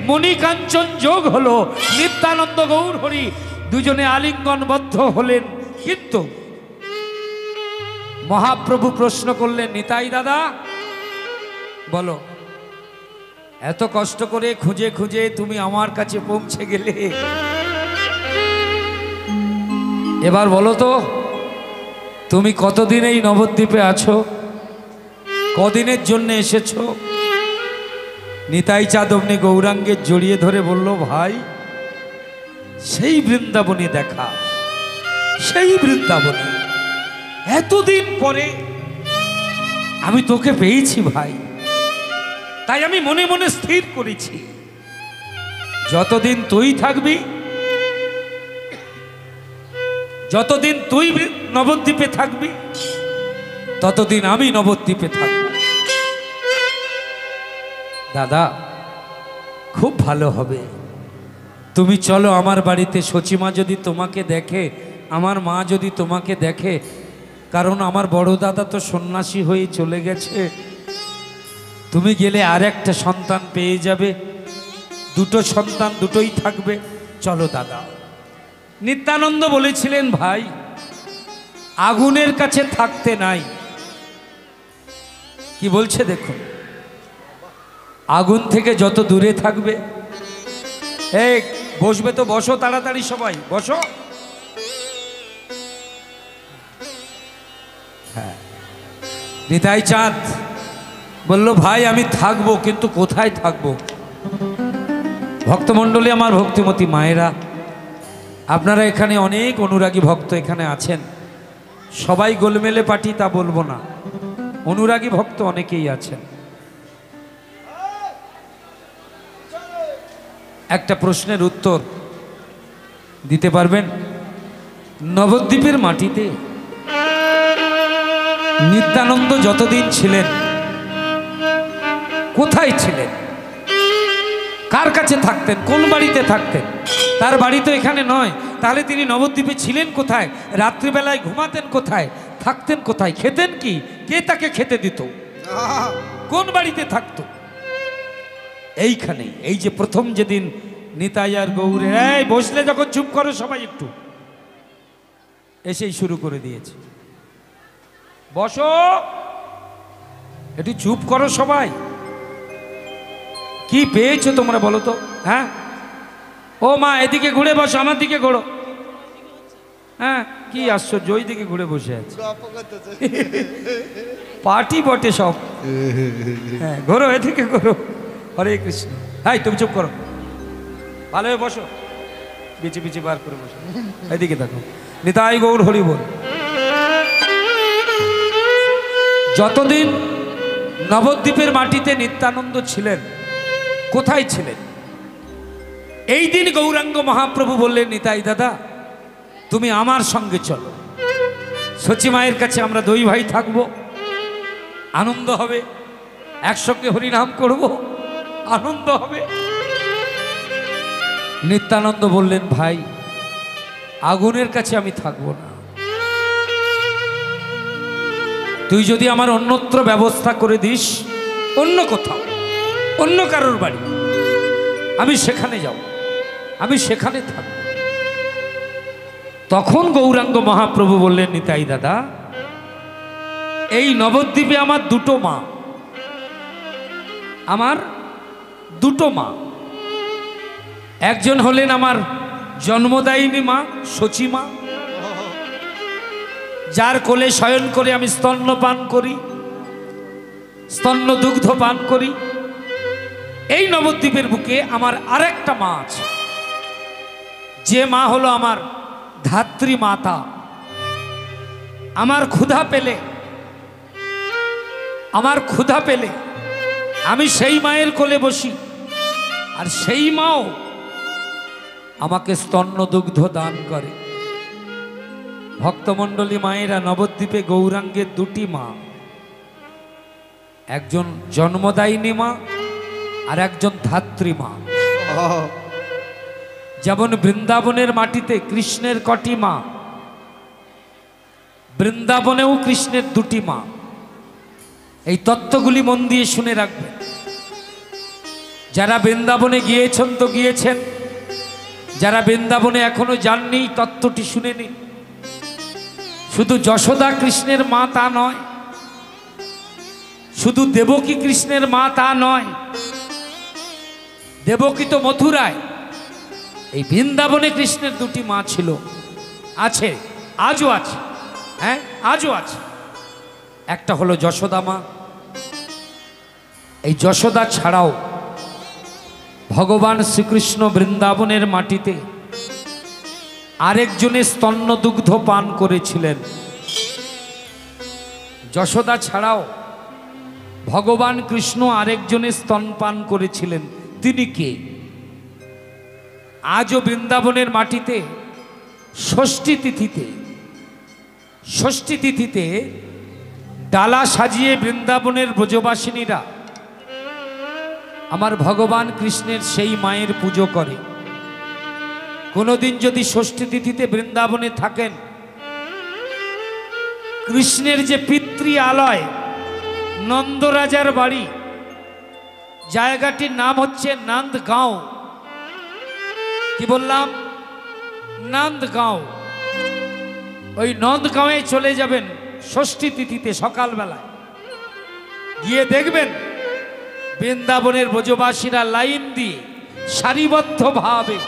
Speaker 1: মণিকাঞ্চন যোগ হলো। নিত্যানন্দ গৌর হরি দুজনে আলিঙ্গনবদ্ধ হলেন। কিন্তু মহাপ্রভু প্রশ্ন করলেন, নিতাই দাদা বলো, এত কষ্ট করে খুঁজে খুঁজে তুমি আমার কাছে পৌঁছে গেলে, এবার বলো তো তুমি কতদিন এই নবদ্বীপে আছো, কদিনের জন্য এসেছো? নিতাই চাঁদ অমনি গৌরাঙ্গের জড়িয়ে ধরে বলল, ভাই সেই বৃন্দাবনে দেখা, সেই বৃন্দাবনে এতদিন পরে আমি তোকে পেয়েছি ভাই। তাই আমি মনে মনে স্থির করেছি, যতদিন তুই থাকবি, যতদিন তুই নবদ্বীপে থাকবি, ততদিন আমি নবদ্বীপে থাকব। দাদা খুব ভালো হবে, তুমি চলো আমার বাড়িতে। সচিমা যদি তোমাকে দেখে, আমার মা যদি তোমাকে দেখে, কারণ আমার বড় দাদা তো সন্ন্যাসী হয়ে চলে গেছে, তুমি গেলে আর একটা সন্তান পেয়ে যাবে, দুটো সন্তান দুটোই থাকবে, চলো দাদা। নিত্যানন্দ বলেছিলেন, ভাই আগুনের কাছে থাকতে নাই। কি বলছে দেখুন, আগুন থেকে যত দূরে থাকবে। এই বসবে তো বসো, তাড়াতাড়ি সবাই বসো। হ্যাঁ, নিতাই চাঁদ বলল, ভাই আমি থাকবো, কিন্তু কোথায় থাকবো? ভক্তমণ্ডলী, আমার ভক্তিমতী মায়েরা, আপনারা এখানে অনেক অনুরাগী ভক্ত এখানে আছেন, সবাই গোলমেলে পার্টি তা বলবো না, অনুরাগী ভক্ত অনেকেই আছেন। একটা প্রশ্নের উত্তর দিতে পারবেন? নবদ্বীপের মাটিতে নিত্যানন্দ যতদিন ছিলেন কোথায় ছিলেন? কার কাছে থাকতেন? কোন বাড়িতে থাকতেন? তার বাড়ি তো এখানে নয়, তাহলে তিনি নবদ্বীপে ছিলেন কোথায়? রাত্রিবেলায় ঘুমাতেন কোথায়? থাকতেন কোথায়? খেতেন কি? কে তাকে খেতে দিত? কোন বাড়িতে থাকতো? এইখানেই। এই যে প্রথম যেদিন নিতাই আর গৌরে, এই বসলে যখন চুপ করো সবাই, একটু এসেই শুরু করে দিয়েছে, বসো, একটু চুপ করো সবাই। কি পেয়েছো তোমরা বলো তো? হ্যাঁ, ও মা এদিকে ঘুরে বসো, আমার দিকে ঘোরো। হ্যাঁ, কি আশ্চর্য, ওই দিকে ঘুরে বসে আছে, পার্টি বটে সব। হ্যাঁ, ঘোরো, এদিকে ঘোরো। হরে কৃষ্ণ। হাই, তুমি চুপ করো, ভালোভাবে বসো, বিচি বিচি বার করে বসো, এদিকে দেখো। নিতাই গৌর হরি বল। যতদিন নবদ্বীপের মাটিতে নিত্যানন্দ ছিলেন, কোথায় ছিলেন? এই দিন গৌরাঙ্গ মহাপ্রভু বললেন, নিতাই দাদা তুমি আমার সঙ্গে চলো, সচিমায়ের কাছে আমরা দুই ভাই থাকবো। আনন্দ হবে, একসঙ্গে হরিনাম করব, আনন্দ হবে। নিত্যানন্দ বললেন, ভাই আগুনের কাছে আমি থাকবো না, তুই যদি আমার অন্যত্র ব্যবস্থা করে দিস, অন্য কোথাও, অন্য কারোর বাড়ি, আমি সেখানে যাব, আমি সেখানে থাকব। তখন গৌরাঙ্গ মহাপ্রভু বললেন, নিতাই দাদা, এই নবদ্বীপে আমার দুটো মা, আমার দুটো মা। একজন হলেন আমার জন্মদায়িনী মা, সচী মা, যার কোলে শয়ন করে আমি স্তন্য পান করি, স্তন্য দুগ্ধ পান করি। এই নবদ্বীপের বুকে আমার আরেকটা মা আছে, যে মা হলো আমার ধাত্রী মাতা। আমার ক্ষুধা পেলে, আমার ক্ষুধা পেলে আমি সেই মায়ের কোলে বসি, আর সেই মাও আমাকে স্তন্য দুগ্ধ দান করে। ভক্তমণ্ডলী মায়েরা, নবদ্বীপে গৌরাঙ্গের দুটি মা, একজন জন্মদায়িনী মা আর একজন ধাত্রী মা। যেমন বৃন্দাবনের মাটিতে কৃষ্ণের কটি মা, বৃন্দাবনেও কৃষ্ণের দুটি মা। এই তত্ত্বগুলি মন দিয়ে শুনে রাখবেন। যারা বৃন্দাবনে গিয়েছেন তো গিয়েছেন, যারা বৃন্দাবনে এখনো যাননি তত্ত্বটি শুনে নিন। শুধু যশোদা কৃষ্ণের মা তা নয়, শুধু দেবকী কৃষ্ণের মা তা নয়। দেবকী তো মথুরায়, এই বৃন্দাবনে কৃষ্ণের দুটি মা ছিল, আছে, আজও আছে। হ্যাঁ, আজও আছে। একটা হলো যশোদা মা। এই যশোদা ছাড়াও ভগবান শ্রীকৃষ্ণ বৃন্দাবনের মাটিতে আরেকজনের স্তন্য দুগ্ধ পান করেছিলেন। যশোদা ছাড়াও ভগবান কৃষ্ণ আরেকজনের স্তন পান করেছিলেন। তিনি কে? আজও বৃন্দাবনের মাটিতে ষষ্ঠী তিথিতে ডালা সাজিয়ে বৃন্দাবনের ব্রজবাসিনীরা আমার ভগবান কৃষ্ণের সেই মায়ের পুজো করে। কোনোদিন যদি ষষ্ঠী তিথিতে বৃন্দাবনে থাকেন, কৃষ্ণের যে পিতৃ আলয় নন্দরাজার বাড়ি, জায়গাটির নাম হচ্ছে নন্দগাঁও। কি বললাম? নন্দগাঁও। ওই নন্দগাঁওয়ে চলে যাবেন ষষ্ঠী তিথিতে সকালবেলায়, গিয়ে দেখবেন বৃন্দাবনের ব্রজবাসীরা লাইন দিয়ে সারিবদ্ধভাবে,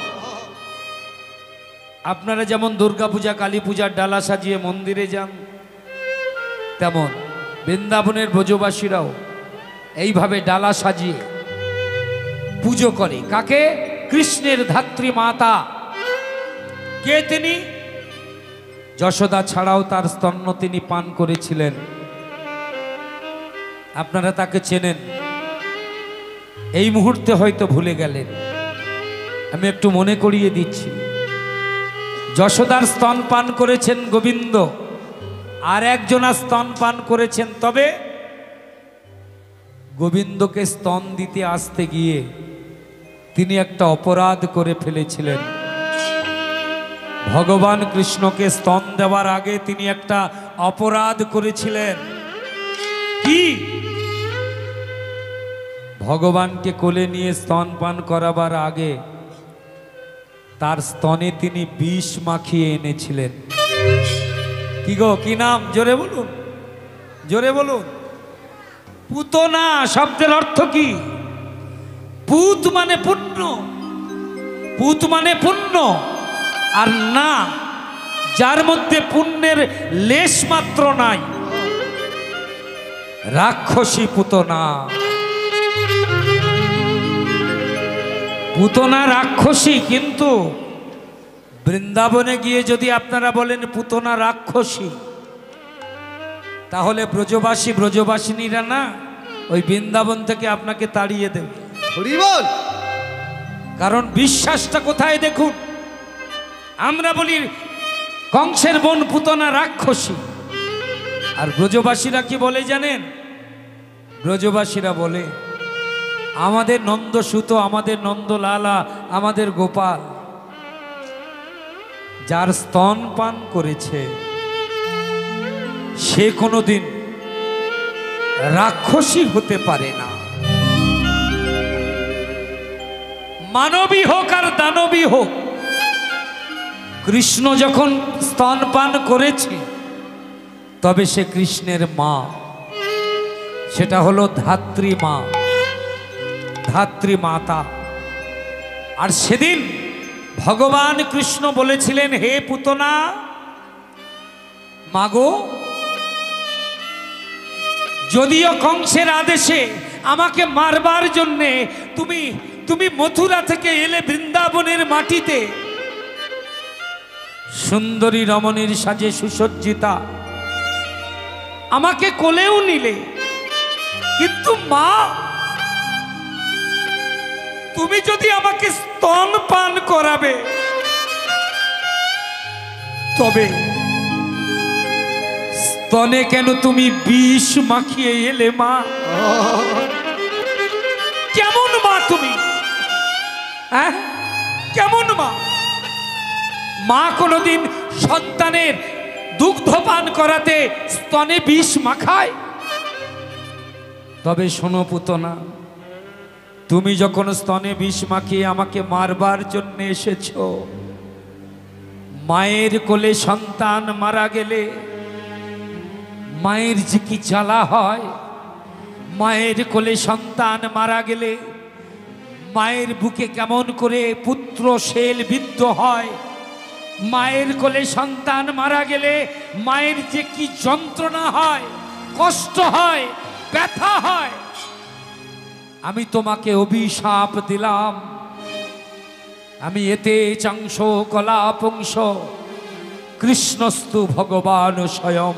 Speaker 1: আপনারা যেমন দুর্গাপূজা কালী পূজার ডালা সাজিয়ে মন্দিরে যান, তেমন বৃন্দাবনের ব্রজবাসীরাও এইভাবে ডালা সাজিয়ে পুজো করে। কাকে? কৃষ্ণের ধাত্রী মাতা। কে তিনি? যশোদা ছাড়াও তার স্তন্য তিনি পান করেছিলেন। আপনারা তাকে চেনেন, এই মুহূর্তে হয়তো ভুলে গেলেন, আমি একটু মনে করিয়ে দিচ্ছি। যশোদার স্তন পান করেছেন গোবিন্দ, আর একজনা স্তন পান করেছেন। তবে গোবিন্দকে স্তন দিতে আসতে গিয়ে তিনি একটা অপরাধ করে ফেলেছিলেন। ভগবান কৃষ্ণকে স্তন দেওয়ার আগে তিনি একটা অপরাধ করেছিলেন। কি? ভগবানকে কোলে নিয়ে স্তন পান করাবার আগে তার স্তনে তিনি বিষ মাখিয়ে এনেছিলেন। কি গো, কি নাম? জোরে বলুন, জোরে বলুন। পুতনা শব্দের অর্থ কি? পুত মানে পুণ্য, পুত মানে পুণ্য, আর না যার মধ্যে পুণ্যের লেশ মাত্র নাই, রাক্ষসী পুতনা। পুতনা রাক্ষসী, কিন্তু বৃন্দাবনে গিয়ে যদি আপনারা বলেন পুতনা রাক্ষসী, তাহলে ব্রজবাসিনীরা না ওই বৃন্দাবন থেকে আপনাকে তাড়িয়ে দেবে। কারণ বিশ্বাসটা কোথায় দেখুন। আমরা বলি কংসের বোন পুতনা রাক্ষসী, আর ব্রজবাসীরা কি বলে জানেন? ব্রজবাসীরা বলে আমাদের নন্দসুত, আমাদের নন্দলালা, আমাদের গোপাল যার স্তন পান করেছে সে কোনোদিন রাক্ষসী হতে পারে না। মানবী হোক আর দানবী হোক, কৃষ্ণ যখন স্তন পান করেছে তবে সে কৃষ্ণের মা, সেটা হলো ধাত্রী মা, ধাত্রী মাতা। আর সেদিন ভগবান কৃষ্ণ বলেছিলেন, হে পুতনা, মাগো, যদিও কংসের আদেশে আমাকে মারবার জন্যে তুমি মথুরা থেকে এলে বৃন্দাবনের মাটিতে, সুন্দরী রমণীর সাজে সুসজ্জিতা, আমাকে কোলেও নিলে, কিন্তু মা, তুমি যদি আমাকে স্তন পান করাবে তবে স্তনে কেন তুমি বিষ মাখিয়ে এলে মা? কেমন মা তুমি? হ্যাঁ, কেমন মা? মা কোনোদিন সন্তানের দুগ্ধ পান করাতে স্তনে বিষ মাখায়? তবে শোনো পুতনা, তুমি যখন স্তনে বিষ মাখিয়ে আমাকে মারবার জন্য এসেছ, মায়ের কোলে সন্তান মারা গেলে মায়ের যে কি জ্বালা হয়, মায়ের কোলে সন্তান মারা গেলে মায়ের বুকে কেমন করে পুত্র শেল বিদ্ধ হয়, মায়ের কোলে সন্তান মারা গেলে মায়ের যে কি যন্ত্রণা হয়, কষ্ট হয়, ব্যথা হয়। আমি তোমাকে অভিশাপ দিলাম, আমি এতে চাংশ কলাপংশ কৃষ্ণস্তু ভগবান স্বয়ং।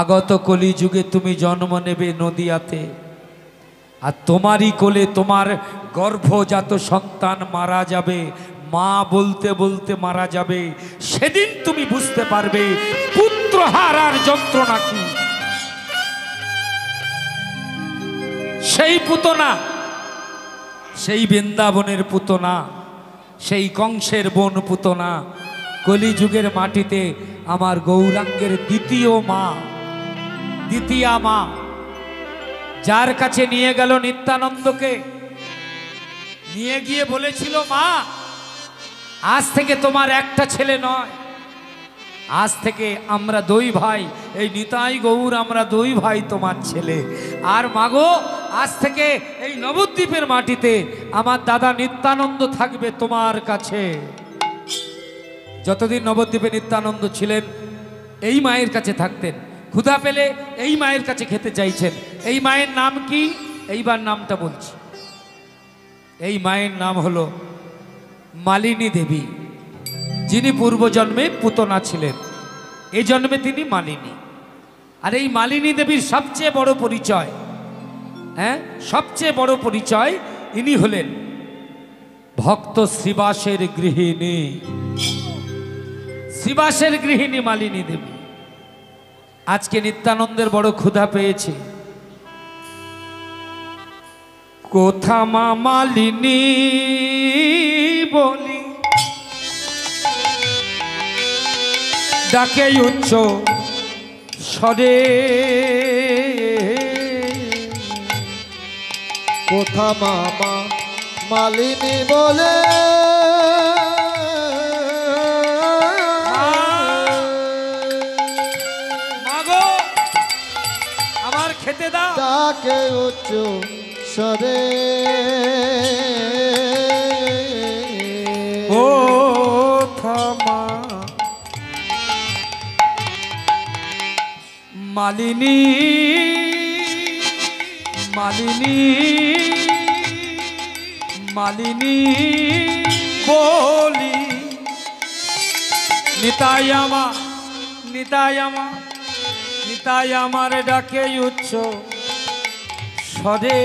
Speaker 1: আগত কলিযুগে তুমি জন্ম নেবে নদিয়াতে, আর তোমারই কোলে তোমার গর্ভজাত সন্তান মারা যাবে, মা বলতে বলতে মারা যাবে। সেদিন তুমি বুঝতে পারবে পুত্র হারার যন্ত্রণা কি। সেই পুতনা, সেই বৃন্দাবনের পুতনা, সেই কংসের বোন পুতনা, কলিযুগের মাটিতে আমার গৌরাঙ্গের দ্বিতীয় মা, দ্বিতীয়া মা, যার কাছে নিয়ে গেল নিত্যানন্দকে, নিয়ে গিয়ে বলেছিল, মা, আজ থেকে তোমার একটা ছেলে নয়, আজ থেকে আমরা দুই ভাই, এই নিতাই গৌর আমরা দুই ভাই তোমার ছেলে। আর মাগো, আজ থেকে এই নবদ্বীপের মাটিতে আমার দাদা নিত্যানন্দ থাকবে তোমার কাছে। যতদিন নবদ্বীপে নিত্যানন্দ ছিলেন এই মায়ের কাছে থাকতেন, ক্ষুধা পেলে এই মায়ের কাছে খেতে চাইছেন। এই মায়ের নাম কি? এইবার নামটা বলছি। এই মায়ের নাম হলো মালিনী দেবী, যিনি পূর্বজন্মে পুতনা ছিলেন, এই জন্মে তিনি মালিনী। আর এই মালিনী দেবীর সবচেয়ে বড় পরিচয়, হ্যাঁ, সবচেয়ে বড় পরিচয়, ইনি হলেন ভক্ত শ্রীবাসের গৃহিণী, শ্রীবাসের গৃহিণী মালিনী দেবী। আজকে নিত্যানন্দের বড় ক্ষুধা পেয়েছে। কোথা মা মালিনী বলি ডাকে উচ্চ স্বরে,
Speaker 2: কোথা মামা মালিনী বলে
Speaker 1: মাগো, আমার খেতে দাও।
Speaker 2: ডাকে উচ্চ স্বরে,
Speaker 1: কোথা মা মালিনী, মালিনী, মালিনী বলি নিতাই আমার, নিতাই আমার, নিতাই আমার ডাকে উচ্চ স্বরে।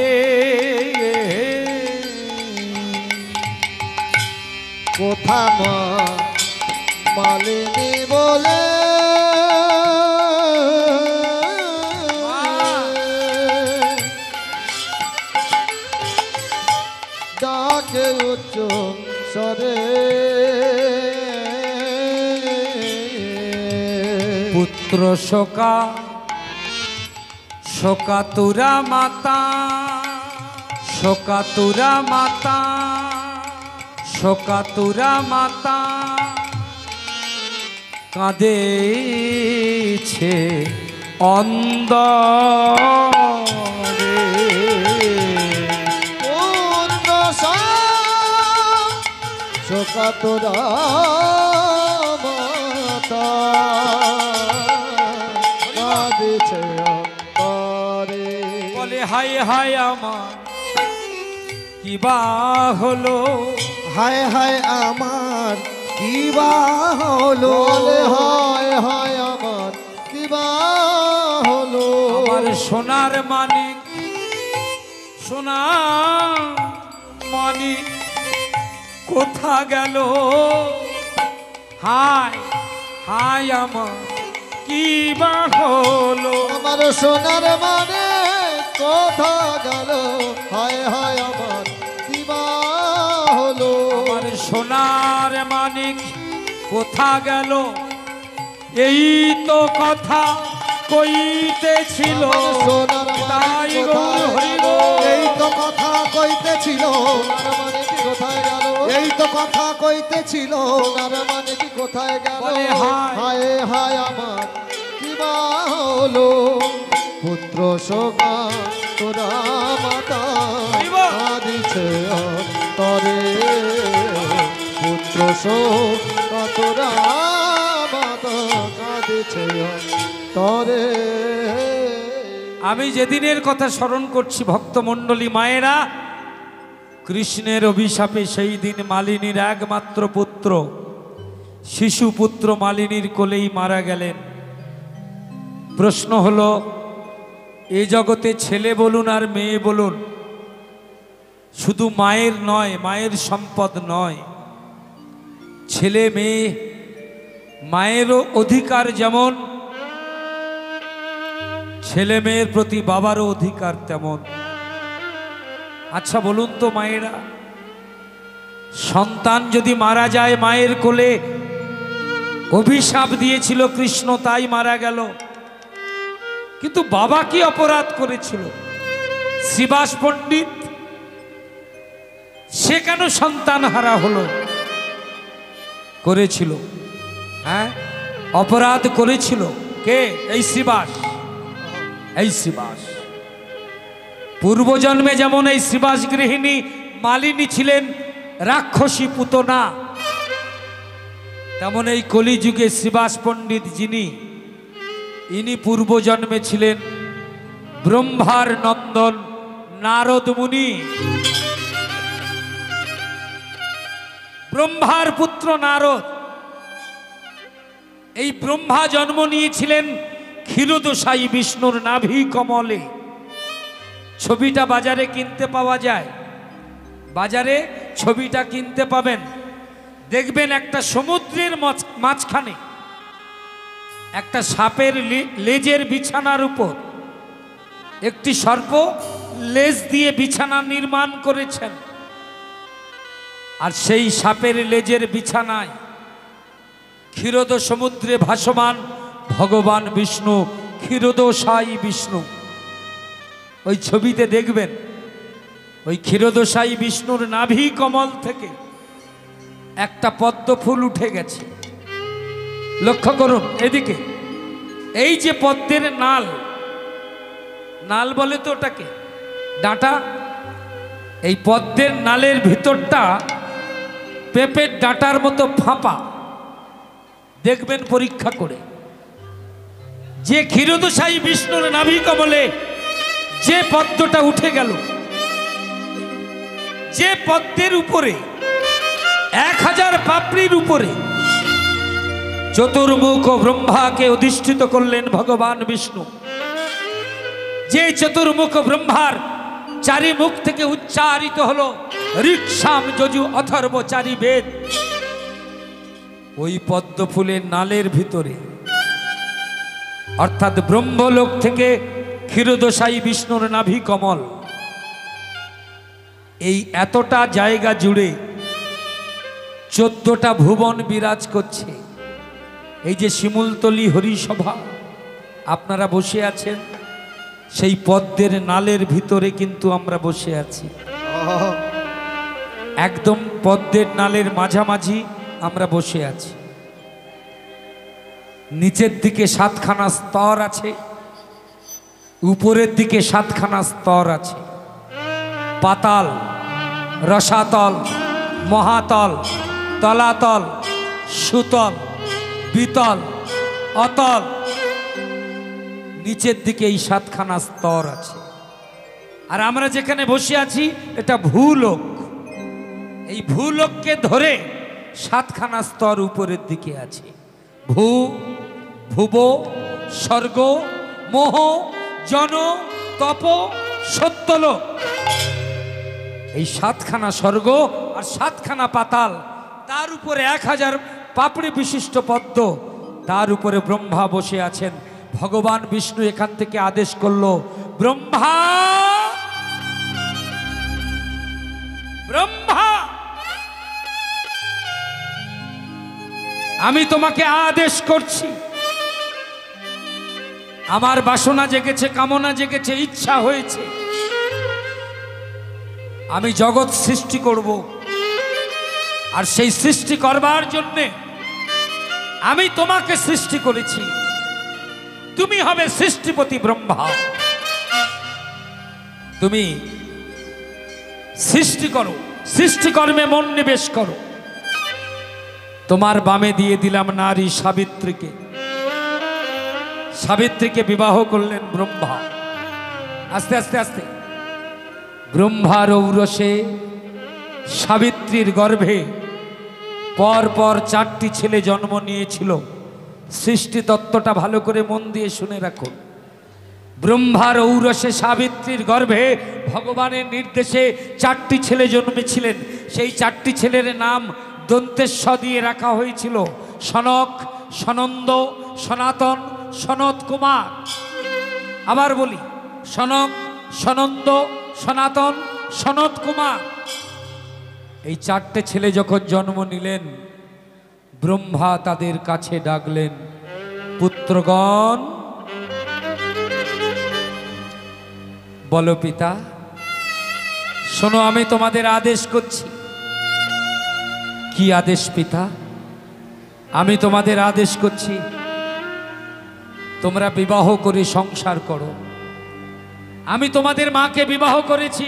Speaker 2: কোথা মা মালিনী বলে
Speaker 1: মা
Speaker 2: বলে উচ্চ স্বরে
Speaker 1: পুত্র শোকা শোকাতুরা মাতা শোকাতুরা মাতা শোকাতুরা মাতা কাঁদেছে অন্দরে
Speaker 2: পুত্র শোকাতুরা মাতা কাঁদেছে অন্তরে
Speaker 1: বলে হায় হায় আমার কি বা হলো
Speaker 2: হায় হায় আমার কি বা হলো বলে হায় হায় আমার কি বা হলো
Speaker 1: আমার সোনার মানিক সোনা মানিক কোথা গেল হায় হায় আমার কি বা হলো
Speaker 2: আমার সোনার মানে কোথা গেল হায় হায় আমার কি বা হলো
Speaker 1: আমার সোনার মানিক কোথা গেল এই তো কথা কইতেছিল
Speaker 2: সোনার
Speaker 1: তাই
Speaker 2: মানিক
Speaker 1: গো হরিব
Speaker 2: এই তো কথা কইতেছিল সোনার মানিক কোথায় গেল এই তো কথা কইতেছিল সোনার মানিক কোথায় গেল
Speaker 1: বলে হায়
Speaker 2: হায় হায় আমার কি বা হলো পুত্র শোকা তোরা মাতা কাঁদিছে অন্তরে পুত্র শোকা তোরা মাতা কাঁদিছে অন্তরে
Speaker 1: আমি যেদিনের কথা স্মরণ করছি ভক্তমণ্ডলী মায়েরা কৃষ্ণের অভিশাপে সেই দিন মালিনীর একমাত্র পুত্র শিশু পুত্র মালিনীর কোলেই মারা গেলেন। প্রশ্ন হলো এ জগতে ছেলে বলুন আর মেয়ে বলুন শুধু মায়ের নয়, মায়ের সম্পদ নয়, ছেলে মেয়ে মায়েরও অধিকার যেমন ছেলে মেয়ের প্রতি বাবারও অধিকার তেমন। আচ্ছা বলুন তো মায়েরা, সন্তান যদি মারা যায় মায়ের কোলে অভিশাপ দিয়েছিল কৃষ্ণ তাই মারা গেল, কিন্তু বাবা কি অপরাধ করেছিল? শ্রীবাস পণ্ডিত সে কেন সন্তান হারা হলো? করেছিল, হ্যাঁ অপরাধ করেছিল কে? এই শ্রীবাস। এই শ্রীবাস পূর্বজন্মে যেমন এই শ্রীবাস গৃহিণী মালিনী ছিলেন রাক্ষসী পুতনা, তেমন এই কলিযুগে শ্রীবাস পণ্ডিত যিনি ইনি পূর্বজন্মে ছিলেন ব্রহ্মার নন্দন নারদ মুনি। ব্রহ্মার পুত্র নারদ, এই ব্রহ্মা জন্ম নিয়েছিলেন ক্ষীরোদশায়ী বিষ্ণুর নাভি কমলে। ছবিটা বাজারে কিনতে পাওয়া যায়, বাজারে ছবিটা কিনতে পাবেন। দেখবেন একটা সমুদ্রের মাঝখানে একটা সাপের লেজের বিছানার উপর একটি সর্প লেজ দিয়ে বিছানা নির্মাণ করেছেন, আর সেই সাপের লেজের বিছানায় ক্ষীরোদ সমুদ্রে ভাসমান ভগবান বিষ্ণু, ক্ষীরোদশায়ী বিষ্ণু। ওই ছবিতে দেখবেন ওই ক্ষীরোদশায়ী বিষ্ণুর নাভি কমল থেকে একটা পদ্ম ফুল উঠে গেছে। লক্ষ্য করুন এদিকে, এই যে পদ্মের নাল, নাল বলে তো ওটাকে, ডাঁটা, এই পদ্মের নালের ভিতরটা পেঁপের ডাঁটার মতো ফাঁপা। দেখবেন পরীক্ষা করে, যে ক্ষীরোদশায়ী বিষ্ণুর নাভি কমলে যে পদ্মটা উঠে গেল, যে পদ্মের উপরে 1000 পাপড়ির উপরে চতুর্মুখ ব্রহ্মাকে অধিষ্ঠিত করলেন ভগবান বিষ্ণু, যে চতুর্মুখ ব্রহ্মার চারি মুখ থেকে উচ্চারিত হলো ঋক্সাম যজু অথর্ব চারি বেদ, ওই পদ্ম ফুলের নালের ভিতরে অর্থাৎ ব্রহ্মলোক থেকে ক্ষীরোদশায়ী বিষ্ণুর নাভি কমল, এই এতটা জায়গা জুড়ে 14টা ভুবন বিরাজ করছে। এই যে শিমুলতলি হরিসভা আপনারা বসে আছেন, সেই পদ্মের নালের ভিতরে কিন্তু আমরা বসে আছি। একদম পদ্মের নালের মাঝামাঝি আমরা বসে আছি। নিচের দিকে 7খানা স্তর আছে, উপরের দিকে 7খানা স্তর আছে। পাতাল, রসাতল, মহাতল, তলাতল, সুতল, বিতল, অতল। নিচের দিকে এই 7খানা স্তর আছে। আর আমরা যেখানে বসে আছি এটা ভূলোক। এই ভূলোককে ধরে 7খানা স্তর উপরের দিকে আছে। ভূ, ভুব, স্বর্গ, মোহ, জন, তপ, সত্যলোক। এই 7খানা স্বর্গ আর 7খানা পাতাল, তার উপরে 1000 পাপড়ি বিশিষ্ট পদ্ম, তার উপরে ব্রহ্মা বসে আছেন। ভগবান বিষ্ণু এখান থেকে আদেশ করলো, ব্রহ্মা, ব্রহ্মা, আমি তোমাকে আদেশ করছি। আমার বাসনা জেগেছে, কামনা জেগেছে, ইচ্ছা হয়েছে, আমি জগৎ সৃষ্টি করব। আর সেই সৃষ্টি করবার জন্যে আমি তোমাকে সৃষ্টি করেছি। তুমি হবে সৃষ্টিপতি ব্রহ্মা। তুমি সৃষ্টি করো, সৃষ্টিকর্মে মন নিবেশ করো। তোমার বামে দিয়ে দিলাম নারী সাবিত্রীকে। সাবিত্রীকে বিবাহ করলেন ব্রহ্মা। আস্তে আস্তে আস্তে ব্রহ্মার ঔরসে সাবিত্রীর গর্ভে পর পর 4টি ছেলে জন্ম নিয়েছিল। সৃষ্টি তত্ত্বটা ভালো করে মন দিয়ে শুনে রাখুন। ব্রহ্মার ঔরসে সাবিত্রীর গর্ভে ভগবানের নির্দেশে 4টি ছেলে জন্মেছিলেন। সেই 4টি ছেলের নাম দন্তেশ্ব দিয়ে রাখা হয়েছিল। সনক, সনন্দ, সনাতন, সনত কুমার। আবার বলি, সনক, সনন্দ, সনাতন, সনত কুমার। এই 4টে ছেলে যখন জন্ম নিলেন, ব্রহ্মা তাদের কাছে ডাকলেন, পুত্রগণ, বলো পিতা, শোনো, আমি তোমাদের আদেশ করছি। কি আদেশ পিতা? আমি তোমাদের আদেশ করছি, তোমরা বিবাহ করে সংসার করো। আমি তোমাদের মাকে বিবাহ করেছি,